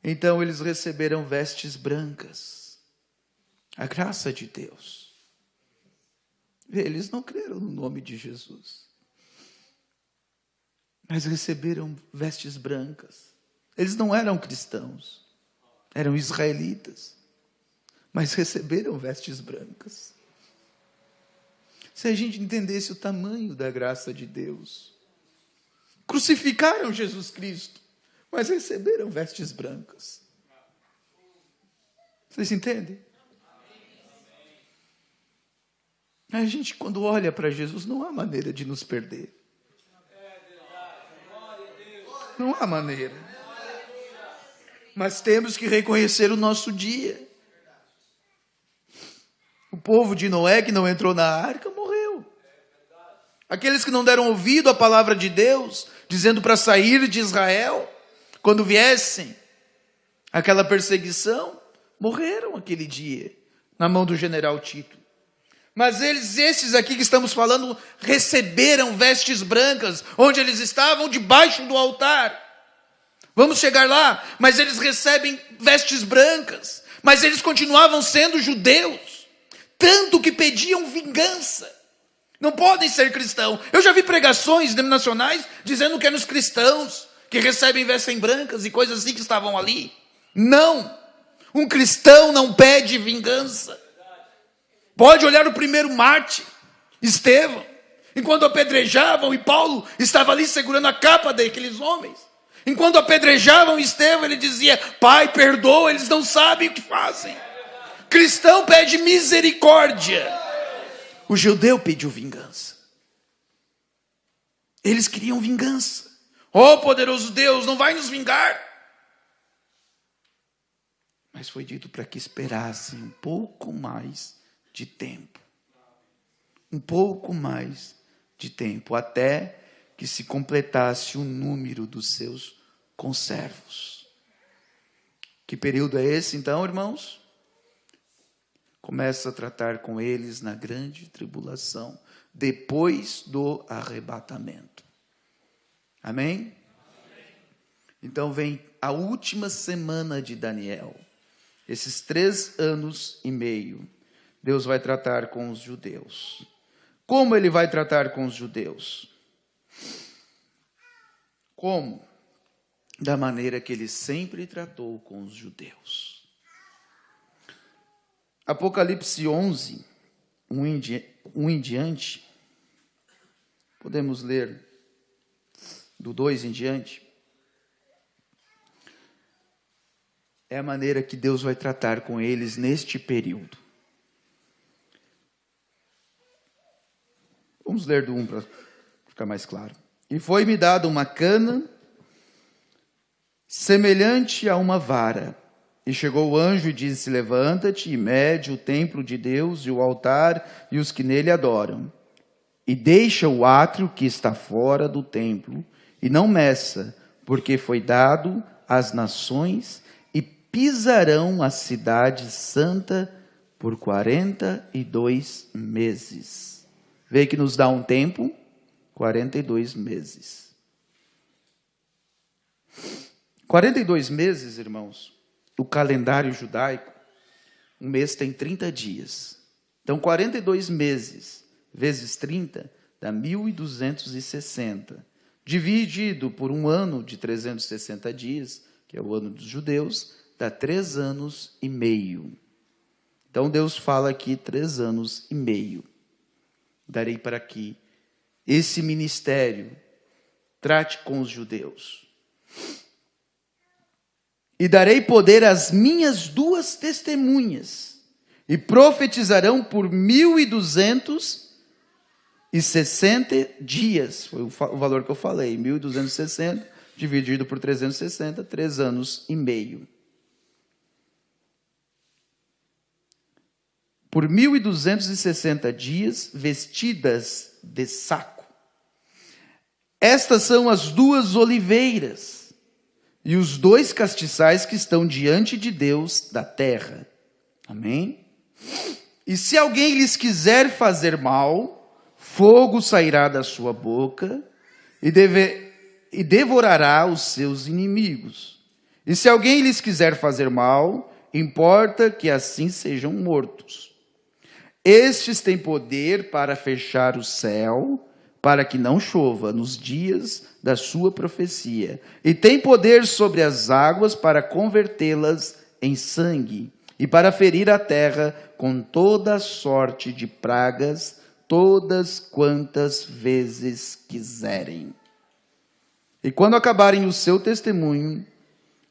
Então eles receberam vestes brancas. A graça de Deus. Eles não creram no nome de Jesus. Mas receberam vestes brancas. Eles não eram cristãos. Eram israelitas. mas receberam vestes brancas. Se a gente entendesse o tamanho da graça de Deus, crucificaram Jesus Cristo, mas receberam vestes brancas. Vocês entendem? A gente, quando olha para Jesus, não há maneira de nos perder. Não há maneira. Mas temos que reconhecer o nosso dia. O povo de Noé que não entrou na arca morreu. Aqueles que não deram ouvido à palavra de Deus, dizendo para sair de Israel, quando viessem aquela perseguição, morreram aquele dia, na mão do general Tito. Mas esses aqui que estamos falando, receberam vestes brancas, onde eles estavam debaixo do altar. Vamos chegar lá, mas eles recebem vestes brancas, mas eles continuavam sendo judeus, tanto que pediam vingança. Não podem ser cristãos. Eu já vi pregações denominacionais dizendo que eram os cristãos que recebem vestes brancas e coisas assim que estavam ali. Não, um cristão não pede vingança. Pode olhar o primeiro mártir, Estevão, enquanto apedrejavam, e Paulo estava ali segurando a capa daqueles homens. Enquanto apedrejavam Estevão, ele dizia: Pai, perdoa, eles não sabem o que fazem. Cristão pede misericórdia. O judeu pediu vingança. Eles queriam vingança. Oh, poderoso Deus, não vai nos vingar. Mas foi dito para que esperassem um pouco mais de tempo. Um pouco mais de tempo, até que se completasse o número dos seus conservos. Que período é esse, então, irmãos? Começa a tratar com eles na grande tribulação, depois do arrebatamento. Amém? Então vem a última semana de Daniel. Esses 3 anos e meio, Deus vai tratar com os judeus. Como ele vai tratar com os judeus? Como? Da maneira que ele sempre tratou com os judeus. Apocalipse 11, 1 em diante. Podemos ler do 2 em diante. É a maneira que Deus vai tratar com eles neste período. Vamos ler do 1 para ficar mais claro. E foi-me dada uma cana semelhante a uma vara. E chegou o anjo e disse: Levanta-te e mede o templo de Deus e o altar e os que nele adoram. E deixa o átrio que está fora do templo e não meça, porque foi dado às nações e pisarão a cidade santa por 42 meses. Vê que nos dá um tempo, 42 meses. 42 meses, irmãos, o calendário judaico, um mês tem 30 dias. Então, 42 meses vezes 30 dá 1.260. Dividido por um ano de 360 dias, que é o ano dos judeus, dá 3 anos e meio. Então, Deus fala aqui 3 anos e meio. Darei para que esse ministério trate com os judeus. E darei poder às minhas 2 testemunhas, e profetizarão por 1.260 dias. Foi o valor que eu falei, 1.260 dividido por 360, 3 anos e meio. Por 1.260 dias, vestidas de saco. Estas são as 2 oliveiras e os 2 castiçais que estão diante de Deus da terra. Amém? E se alguém lhes quiser fazer mal, fogo sairá da sua boca e devorará os seus inimigos. E se alguém lhes quiser fazer mal, importa que assim sejam mortos. Estes têm poder para fechar o céu, para que não chova nos dias da sua profecia. E têm poder sobre as águas para convertê-las em sangue. e para ferir a terra com toda sorte de pragas, todas quantas vezes quiserem. E quando acabarem o seu testemunho,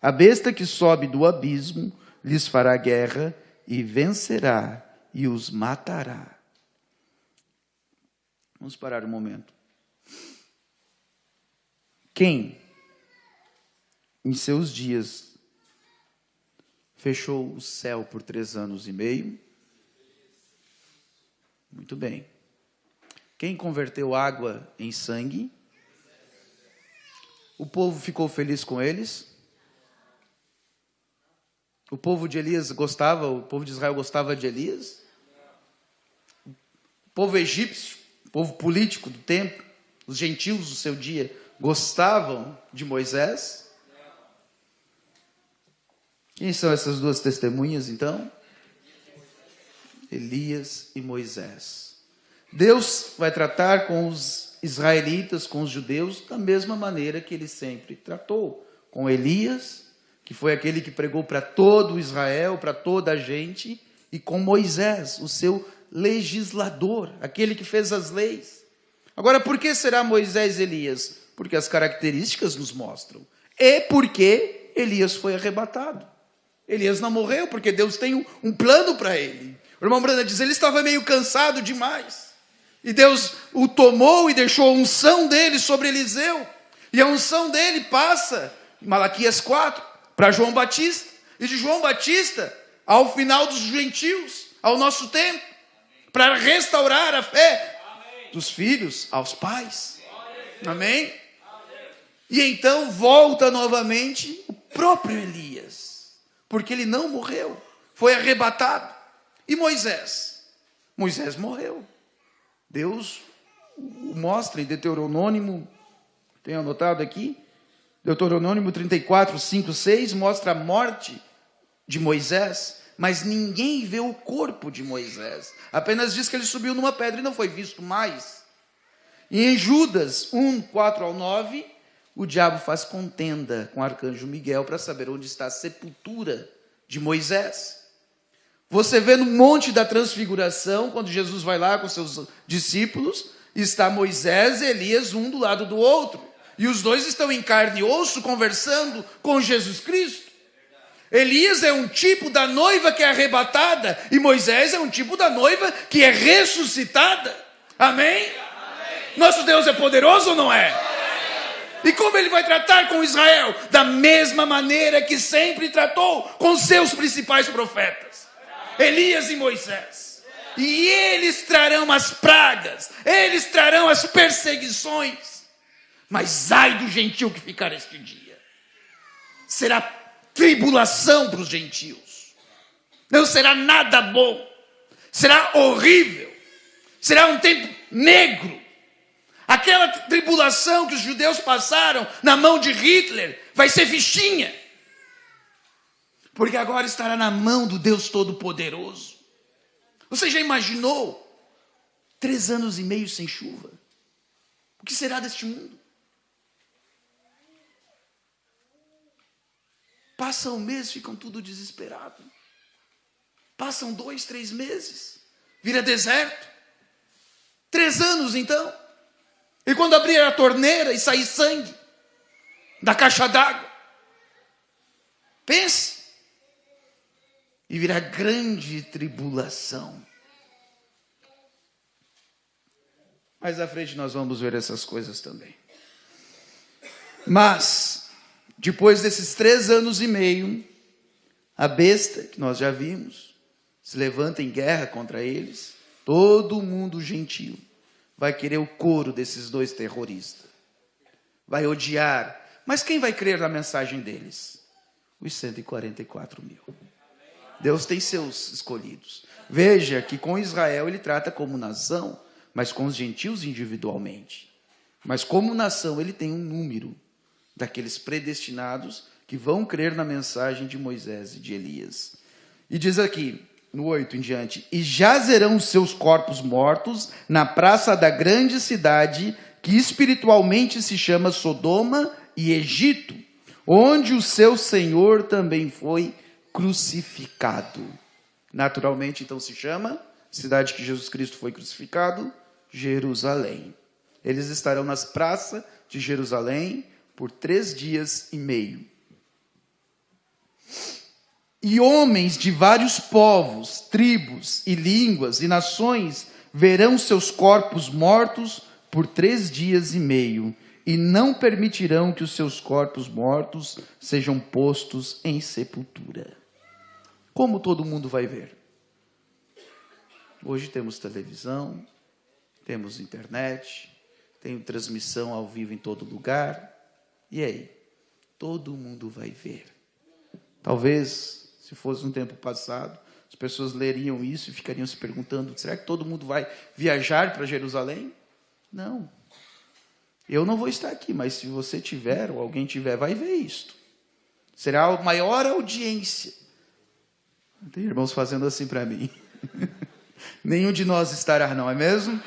a besta que sobe do abismo lhes fará guerra e vencerá e os matará. Vamos parar um momento. Quem, em seus dias, fechou o céu por 3 anos e meio? Muito bem. Quem converteu água em sangue? O povo ficou feliz com eles? O povo de Elias gostava, o povo de Israel gostava de Elias? O povo egípcio, o povo político do tempo, os gentios do seu dia, gostavam de Moisés? Quem são essas duas testemunhas, então? Elias e Moisés. Deus vai tratar com os israelitas, com os judeus, da mesma maneira que ele sempre tratou com Elias, que foi aquele que pregou para todo Israel, para toda a gente, e com Moisés, o seu legislador, aquele que fez as leis. Agora, por que será Moisés e Elias? Porque as características nos mostram. E porque Elias foi arrebatado. Elias não morreu, porque Deus tem um plano para ele. O irmão Branda diz, ele estava meio cansado demais. E Deus o tomou e deixou a unção dele sobre Eliseu. E a unção dele passa, em Malaquias 4, para João Batista. E de João Batista, ao final dos gentios, ao nosso tempo, para restaurar a fé dos filhos aos pais. Amém? E então volta novamente o próprio Elias, porque ele não morreu, foi arrebatado. E Moisés? Moisés morreu. Deus o mostra em Deuteronômio, tenho anotado aqui, Deuteronômio 34, 5, 6, mostra a morte de Moisés, mas ninguém vê o corpo de Moisés. Apenas diz que ele subiu numa pedra e não foi visto mais. E em Judas 1, 4 ao 9, o diabo faz contenda com o arcanjo Miguel para saber onde está a sepultura de Moisés. Você vê no Monte da Transfiguração, quando Jesus vai lá com seus discípulos, está Moisés e Elias um do lado do outro. E os dois estão em carne e osso conversando com Jesus Cristo. Elias é um tipo da noiva que é arrebatada e Moisés é um tipo da noiva que é ressuscitada. Amém? Amém. Nosso Deus é poderoso ou não é? E como ele vai tratar com Israel? Da mesma maneira que sempre tratou com seus principais profetas, Elias e Moisés. E eles trarão as pragas, eles trarão as perseguições. Mas ai do gentio que ficar este dia. Será tribulação para os gentios. Não será nada bom. Será horrível. Será um tempo negro. Aquela tribulação que os judeus passaram na mão de Hitler vai ser fichinha. Porque agora estará na mão do Deus Todo-Poderoso. Você já imaginou 3 anos e meio sem chuva? O que será deste mundo? Passa um mês, ficam tudo desesperado. Passam 2, 3 meses, vira deserto. 3 anos então. E quando abrir a torneira e sair sangue da caixa d'água, pense. E virá grande tribulação. Mais à frente nós vamos ver essas coisas também. Mas, depois desses 3 anos e meio, a besta, que nós já vimos, se levanta em guerra contra eles. Todo mundo gentil vai querer o couro desses 2 terroristas. Vai odiar. Mas quem vai crer na mensagem deles? Os 144 mil. Deus tem seus escolhidos. Veja que com Israel ele trata como nação, mas com os gentios individualmente. Mas como nação ele tem um número daqueles predestinados que vão crer na mensagem de Moisés e de Elias. E diz aqui, no 8 em diante, e jazerão os seus corpos mortos na praça da grande cidade, que espiritualmente se chama Sodoma e Egito, onde o seu Senhor também foi crucificado. Naturalmente, então, se chama cidade que Jesus Cristo foi crucificado, Jerusalém. Eles estarão nas praças de Jerusalém por 3 dias e meio. E homens de vários povos, tribos e línguas e nações verão seus corpos mortos por 3 dias e meio, e não permitirão que os seus corpos mortos sejam postos em sepultura. Como todo mundo vai ver? Hoje temos televisão, temos internet, tem transmissão ao vivo em todo lugar. E aí? Todo mundo vai ver. Talvez, se fosse um tempo passado, as pessoas leriam isso e ficariam se perguntando: será que todo mundo vai viajar para Jerusalém? Não. Eu não vou estar aqui, mas se você tiver, ou alguém tiver, vai ver isto. Será a maior audiência. Tem irmãos fazendo assim para mim. Nenhum de nós estará, não é mesmo?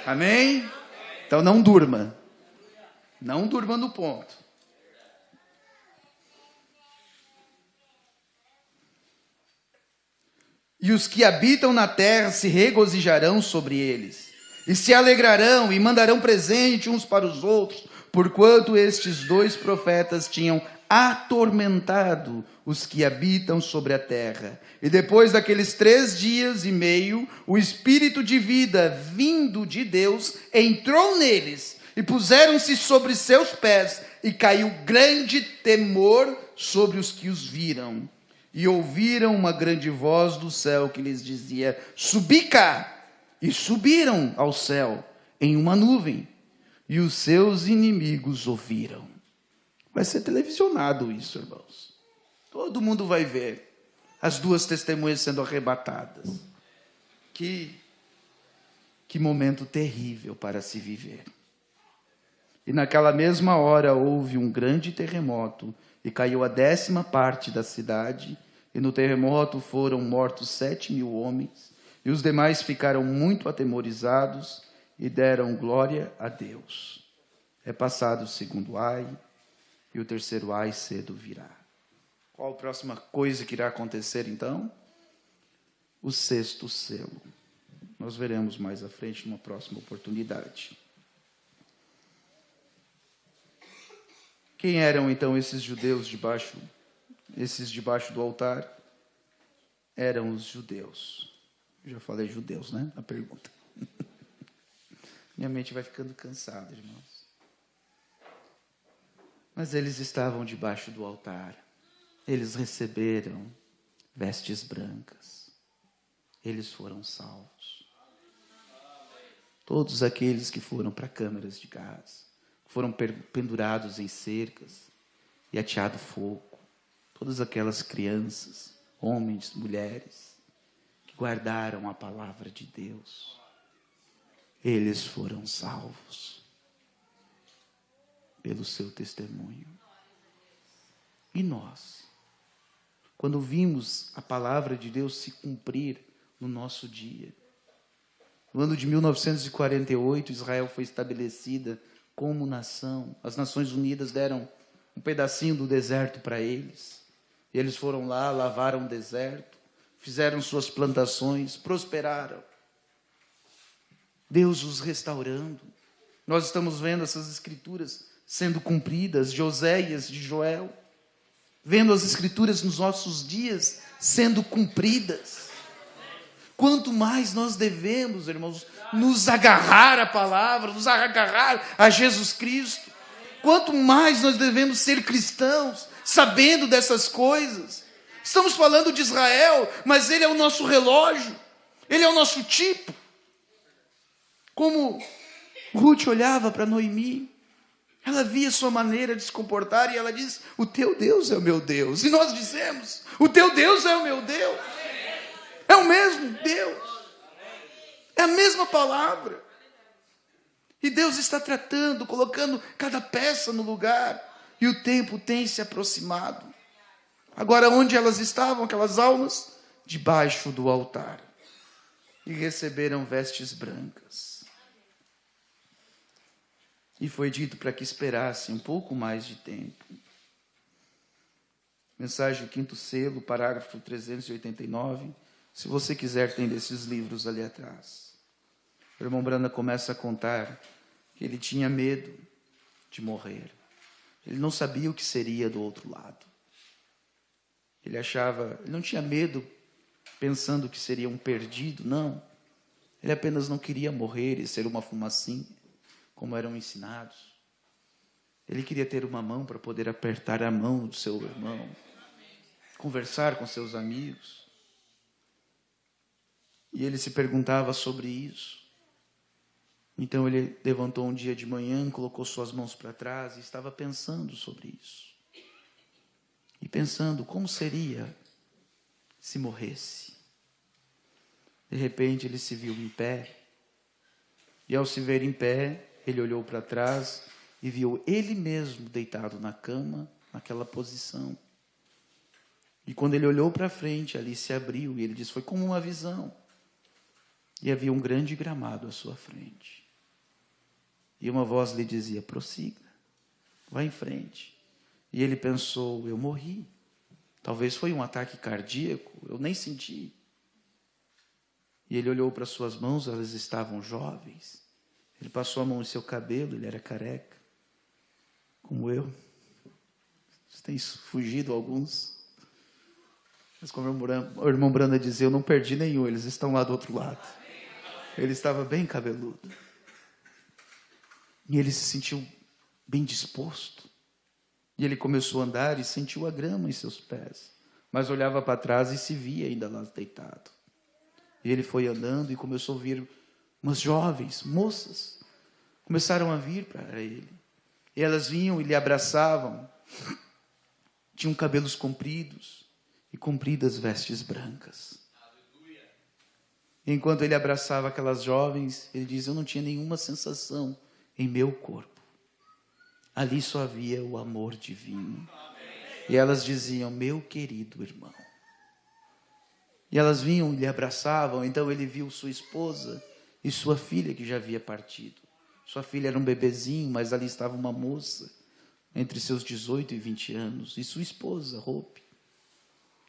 Amém? Então não durma. Não durma no ponto. E os que habitam na terra se regozijarão sobre eles, e se alegrarão e mandarão presente uns para os outros, porquanto estes 2 profetas tinham atormentado os que habitam sobre a terra. E depois daqueles 3 dias e meio, o Espírito de vida vindo de Deus entrou neles, e puseram-se sobre seus pés, e caiu grande temor sobre os que os viram. E ouviram uma grande voz do céu que lhes dizia: subi cá! E subiram ao céu em uma nuvem, e os seus inimigos ouviram. Vai ser televisionado isso, irmãos. Todo mundo vai ver as 2 testemunhas sendo arrebatadas. Que momento terrível para se viver. E naquela mesma hora houve um grande terremoto, e caiu a 10ª parte da cidade, e no terremoto foram mortos 7.000 homens, e os demais ficaram muito atemorizados, e deram glória a Deus. É passado o 2º ai, e o 3º ai cedo virá. Qual a próxima coisa que irá acontecer então? O 6º selo. Nós veremos mais à frente numa próxima oportunidade. Quem eram então esses judeus debaixo do altar? Eram os judeus. Eu já falei judeus, né? A pergunta. Minha mente vai ficando cansada, irmãos. Mas eles estavam debaixo do altar. Eles receberam vestes brancas. Eles foram salvos. Todos aqueles que foram para câmaras de gás, foram pendurados em cercas e ateado fogo. Todas aquelas crianças, homens, mulheres, que guardaram a palavra de Deus, eles foram salvos pelo seu testemunho. E nós, quando vimos a palavra de Deus se cumprir no nosso dia, no ano de 1948, Israel foi estabelecida como nação. As Nações Unidas deram um pedacinho do deserto para eles. E eles foram lá, lavaram o deserto, fizeram suas plantações, prosperaram. Deus os restaurando. Nós estamos vendo essas escrituras sendo cumpridas, de Oséias, de Joel. Vendo as escrituras nos nossos dias sendo cumpridas. Quanto mais nós devemos, irmãos, nos agarrar à palavra, nos agarrar a Jesus Cristo. Quanto mais nós devemos ser cristãos, sabendo dessas coisas. Estamos falando de Israel, mas ele é o nosso relógio, ele é o nosso tipo. Como Ruth olhava para Noemi, ela via sua maneira de se comportar e ela diz: o teu Deus é o meu Deus. E nós dizemos: o teu Deus é o meu Deus. É o mesmo Deus. É a mesma palavra. E Deus está tratando, colocando cada peça no lugar. E o tempo tem se aproximado. Agora, onde elas estavam, aquelas almas? Debaixo do altar. E receberam vestes brancas. E foi dito para que esperassem um pouco mais de tempo. Mensagem do Quinto Selo, parágrafo 389. Se você quiser, tem desses livros ali atrás. O irmão Branda começa a contar que ele tinha medo de morrer. Ele não sabia o que seria do outro lado. Ele não tinha medo pensando que seria um perdido, não. Ele apenas não queria morrer e ser uma fumacinha, como eram ensinados. Ele queria ter uma mão para poder apertar a mão do seu irmão, conversar com seus amigos. E ele se perguntava sobre isso. Então ele levantou um dia de manhã, colocou suas mãos para trás e estava pensando sobre isso. E pensando como seria se morresse. De repente ele se viu em pé. E ao se ver em pé, ele olhou para trás e viu ele mesmo deitado na cama, naquela posição. E quando ele olhou para frente, ali se abriu e ele disse, foi como uma visão. E havia um grande gramado à sua frente. E uma voz lhe dizia, prossiga, vá em frente. E ele pensou, eu morri. Talvez foi um ataque cardíaco, eu nem senti. E ele olhou para suas mãos, elas estavam jovens. Ele passou a mão em seu cabelo, ele era careca, como eu. Tem fugido alguns. Mas como o irmão Branda dizia, eu não perdi nenhum, eles estão lá do outro lado. Ele estava bem cabeludo. E ele se sentiu bem disposto. E ele começou a andar e sentiu a grama em seus pés. Mas olhava para trás e se via ainda lá deitado. E ele foi andando e começou a ouvir umas jovens, moças, começaram a vir para ele. E elas vinham e lhe abraçavam. Tinham cabelos compridos e compridas vestes brancas. E enquanto ele abraçava aquelas jovens, ele diz, eu não tinha nenhuma sensação em meu corpo. Ali só havia o amor divino. E elas diziam, meu querido irmão. E elas vinham e lhe abraçavam. Então ele viu sua esposa e sua filha que já havia partido. Sua filha era um bebezinho, mas ali estava uma moça, entre seus 18 e 20 anos. E sua esposa, Hope.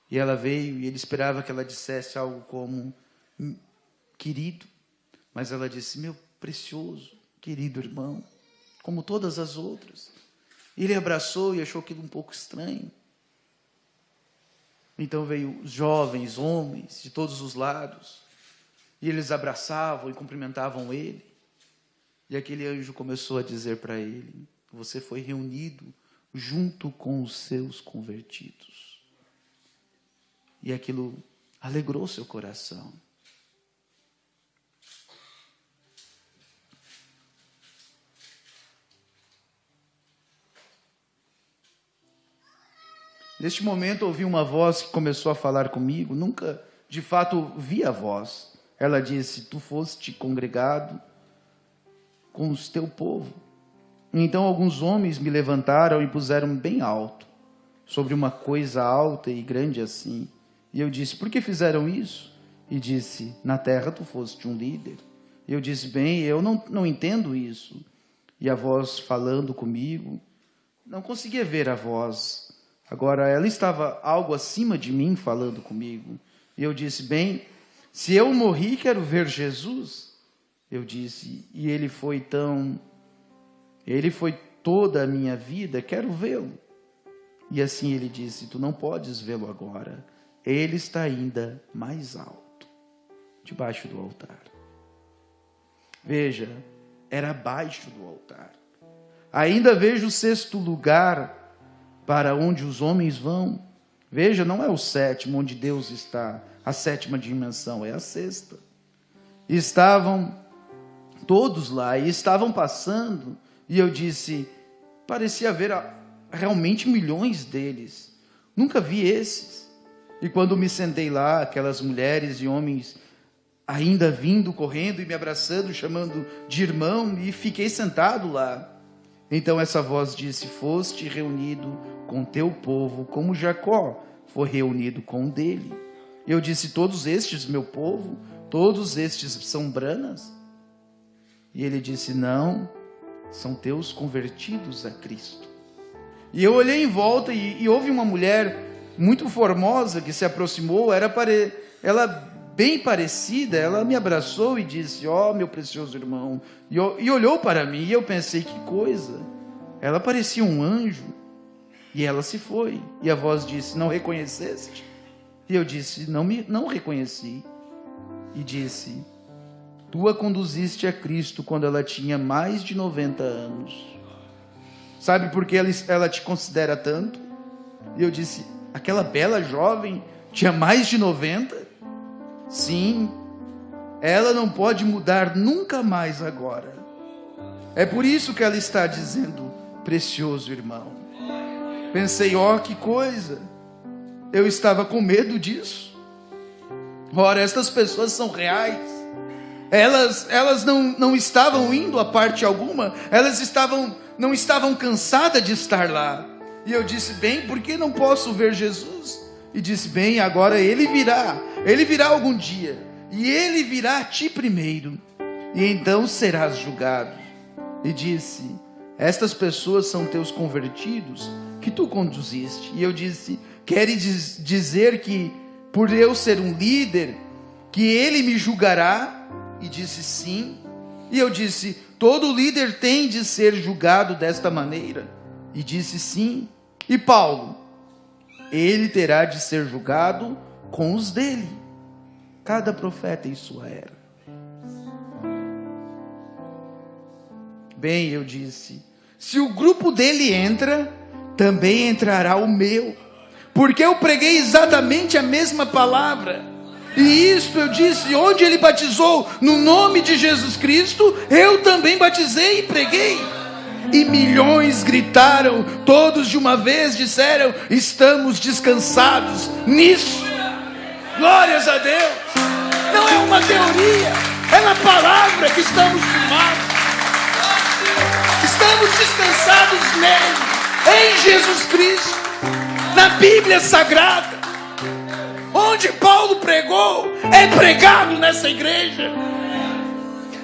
E ela veio e ele esperava que ela dissesse algo como, querido. Mas ela disse, meu precioso, querido irmão, como todas as outras. Ele abraçou e achou aquilo um pouco estranho. Então veio os jovens, homens, de todos os lados, e eles abraçavam e cumprimentavam ele. E aquele anjo começou a dizer para ele, você foi reunido junto com os seus convertidos. E aquilo alegrou seu coração. Neste momento ouvi uma voz que começou a falar comigo, nunca de fato vi a voz. Ela disse, tu foste congregado com o teu povo. Então alguns homens me levantaram e puseram bem alto, sobre uma coisa alta e grande assim. E eu disse, por que fizeram isso? E disse, na terra tu foste um líder. E eu disse, bem, eu não entendo isso. E a voz falando comigo, não conseguia ver a voz. Agora, ela estava algo acima de mim falando comigo. E eu disse, bem, se eu morri, quero ver Jesus. Eu disse, e ele foi toda a minha vida, quero vê-lo. E assim ele disse, tu não podes vê-lo agora. Ele está ainda mais alto, debaixo do altar. Veja, era abaixo do altar. Ainda vejo o sexto lugar para onde os homens vão. Veja, não é o sétimo onde Deus está, a sétima dimensão, é a sexta. E estavam todos lá, e estavam passando, e eu disse, parecia haver realmente milhões deles. Nunca vi esses. E quando me sentei lá, aquelas mulheres e homens ainda vindo, correndo e me abraçando, chamando de irmão, e fiquei sentado lá. Então essa voz disse, foste reunido com teu povo, como Jacó foi reunido com o dele. Eu disse, todos estes, meu povo, todos estes são branas? E ele disse, não, são teus convertidos a Cristo. E eu olhei em volta e houve uma mulher muito formosa que se aproximou, ela bem parecida, ela me abraçou e disse: ó, meu precioso irmão, e olhou para mim, e eu pensei, que coisa, ela parecia um anjo, e ela se foi, e a voz disse: não reconheceste? E eu disse: não reconheci. E disse: tu a conduziste a Cristo quando ela tinha mais de 90 anos. Sabe por que ela te considera tanto? E eu disse: aquela bela jovem tinha mais de 90? Sim, ela não pode mudar nunca mais agora. É por isso que ela está dizendo: precioso irmão. Pensei: ó, que coisa, eu estava com medo disso. Ora, estas pessoas são reais. Elas não estavam indo a parte alguma. Elas não estavam cansadas de estar lá. E eu disse: bem, por que não posso ver Jesus? E disse: bem, agora ele virá algum dia, e ele virá a ti primeiro, e então serás julgado. E disse: estas pessoas são teus convertidos, que tu conduziste. E eu disse: queres dizer que por eu ser um líder, que ele me julgará? E disse: sim. E eu disse: todo líder tem de ser julgado desta maneira? E disse: sim. E Paulo? Ele terá de ser julgado com os dele. Cada profeta em sua era. Bem, eu disse: se o grupo dele entra, também entrará o meu, porque eu preguei exatamente a mesma palavra. E isto eu disse: onde ele batizou no nome de Jesus Cristo, eu também batizei e preguei. E milhões gritaram, todos de uma vez disseram: estamos descansados nisso. Glórias a Deus. Não é uma teoria, é na palavra que estamos firmados. Estamos descansados nele, em Jesus Cristo, na Bíblia Sagrada. Onde Paulo pregou, é pregado nessa igreja.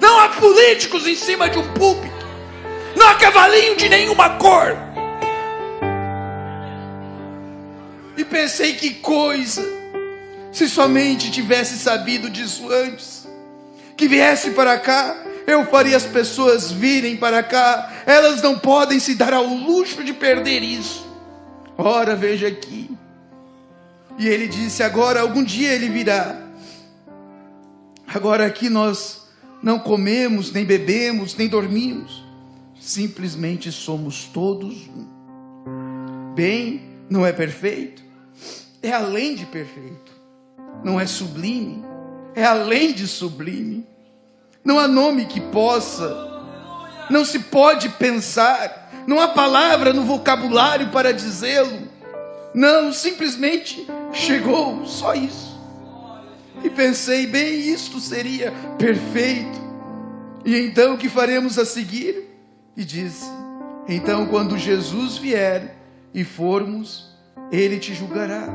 Não há políticos em cima de um púlpito. Não há cavalinho de nenhuma cor. E pensei: que coisa, se somente tivesse sabido disso antes, que viesse para cá, eu faria as pessoas virem para cá. Elas não podem se dar ao luxo de perder isso. Ora, veja aqui. E ele disse: agora, algum dia ele virá. Agora aqui nós não comemos, nem bebemos, nem dormimos. Simplesmente somos todos um. Bem, não é perfeito, é além de perfeito. Não é sublime, é além de sublime. Não há nome que possa, não se pode pensar, não há palavra no vocabulário para dizê-lo. Não, simplesmente chegou, só isso. E pensei: bem, isto seria perfeito. E então o que faremos a seguir? E disse: então quando Jesus vier e formos, ele te julgará,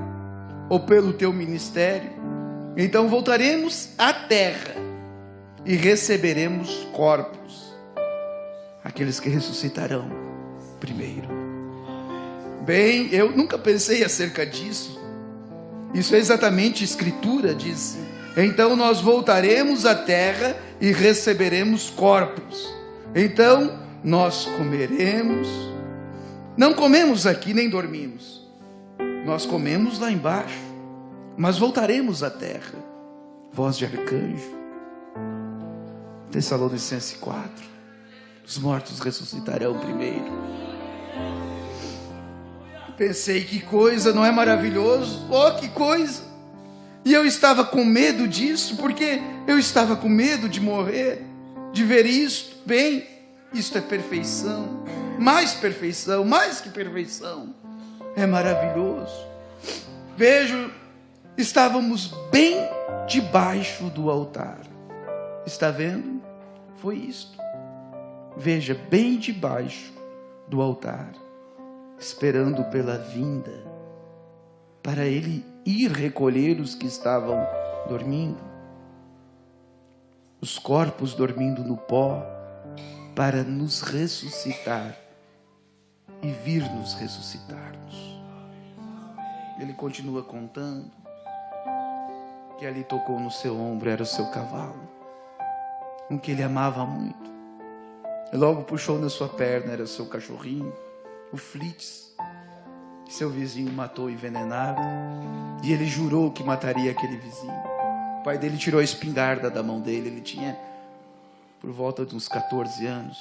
ou pelo teu ministério. Então voltaremos à terra e receberemos corpos, aqueles que ressuscitarão primeiro. Bem, eu nunca pensei acerca disso. Isso é exatamente Escritura, diz: então nós voltaremos à terra e receberemos corpos. Então nós comeremos. Não comemos aqui nem dormimos. Nós comemos lá embaixo, mas voltaremos à terra. Voz de arcanjo. Tessalonicenses 4. Os mortos ressuscitarão primeiro. Pensei: que coisa, não é maravilhoso? Oh, que coisa! E eu estava com medo disso, porque eu estava com medo de morrer, de ver isto. Bem, isto é perfeição, mais que perfeição. É maravilhoso. Vejo, estávamos bem debaixo do altar. Está vendo? Foi isto. Veja, bem debaixo do altar, esperando pela vinda, para ele ir recolher os que estavam dormindo, os corpos dormindo no pó, para nos ressuscitar e vir nos ressuscitar-nos. Ele continua contando que ali tocou no seu ombro, era o seu cavalo, um que ele amava muito. E logo puxou na sua perna, era o seu cachorrinho, o Flitz, que seu vizinho matou envenenado. E ele jurou que mataria aquele vizinho. O pai dele tirou a espingarda da mão dele, ele tinha por volta de uns 14 anos.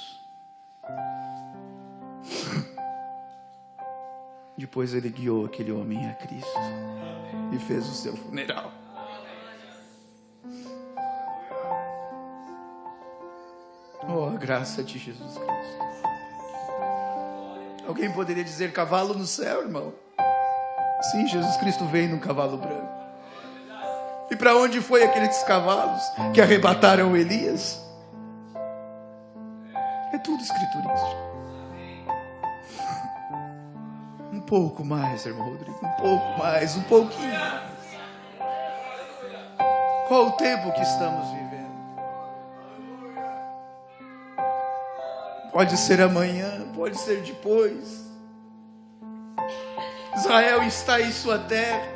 Depois ele guiou aquele homem a Cristo e fez o seu funeral. Oh, a graça de Jesus Cristo. Alguém poderia dizer cavalo no céu, irmão? Sim, Jesus Cristo veio num cavalo branco. E para onde foi aqueles cavalos que arrebataram Elias? É tudo escriturístico. Um pouco mais, irmão Rodrigo. Um pouco mais, um pouquinho mais. Qual o tempo que estamos vivendo? Pode ser amanhã, pode ser depois. Israel está em sua terra.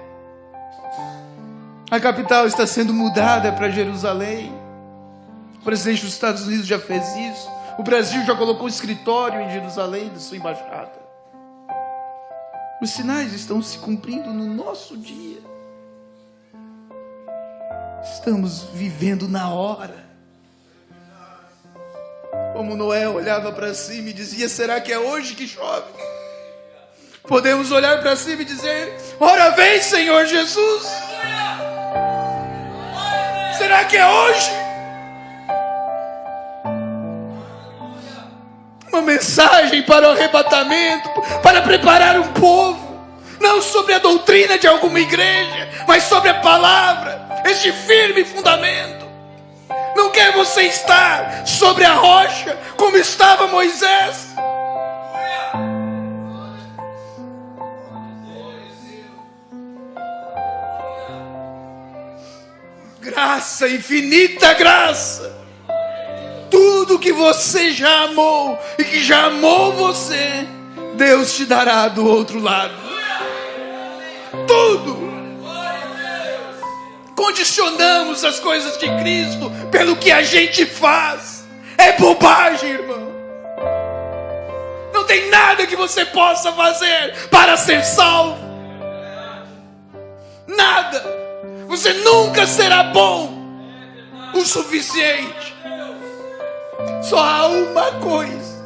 A capital está sendo mudada para Jerusalém. O presidente dos Estados Unidos já fez isso. O Brasil já colocou um escritório em Jerusalém da sua embaixada. Os sinais estão se cumprindo no nosso dia. Estamos vivendo na hora. Como Noé olhava para cima e dizia: será que é hoje que chove? Podemos olhar para cima e dizer: ora vem, Senhor Jesus. Será que é hoje? Uma mensagem para o arrebatamento, para preparar um povo, não sobre a doutrina de alguma igreja, mas sobre a palavra, este firme fundamento. Não quer você estar sobre a rocha, como estava Moisés. Graça, infinita graça. Tudo que você já amou e que já amou você, Deus te dará do outro lado. Tudo. Condicionamos as coisas de Cristo pelo que a gente faz. É bobagem, irmão. Não tem nada que você possa fazer para ser salvo. Nada. Você nunca será bom o suficiente. Só há uma coisa: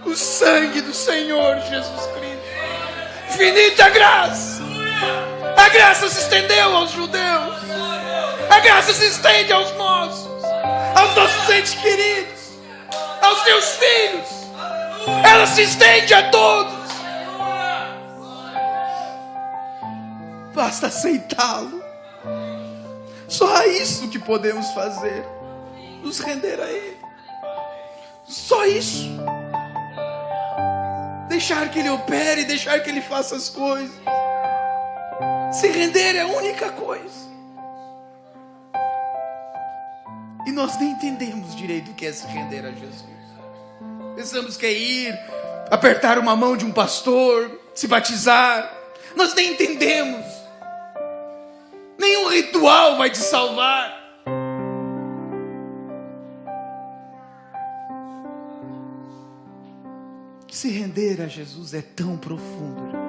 o sangue do Senhor Jesus Cristo. Infinita graça. A graça se estendeu aos judeus. A graça se estende aos nossos entes queridos, aos teus filhos. Ela se estende a todos. Basta aceitá-lo. Só há isso que podemos fazer: nos render a Ele. Só isso. Deixar que Ele opere, deixar que Ele faça as coisas. Se render é a única coisa. E nós nem entendemos direito o que é se render a Jesus. Pensamos que é ir, apertar uma mão de um pastor, se batizar. Nós nem entendemos. Nenhum ritual vai te salvar. Se render a Jesus é tão profundo, irmão,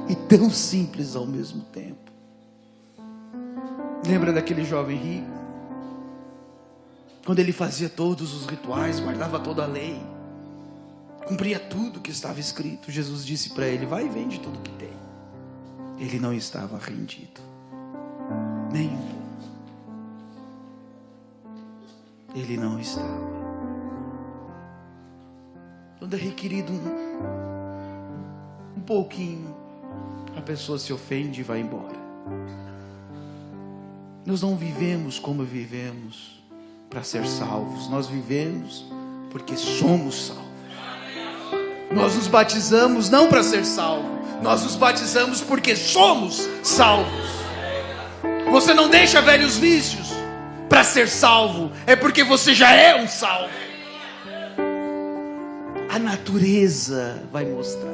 e tão simples ao mesmo tempo. Lembra daquele jovem rico? Quando ele fazia todos os rituais, guardava toda a lei, cumpria tudo que estava escrito, Jesus disse para ele: vai e vende tudo que tem. Ele não estava rendido, nem um pouco. Ele não estava. Quando é requerido um pouquinho, a pessoa se ofende e vai embora. Nós não vivemos como vivemos para ser salvos. Nós vivemos porque somos salvos. Nós nos batizamos não para ser salvos. Nós nos batizamos porque somos salvos. Você não deixa velhos vícios para ser salvo. É porque você já é um salvo. A natureza vai mostrar.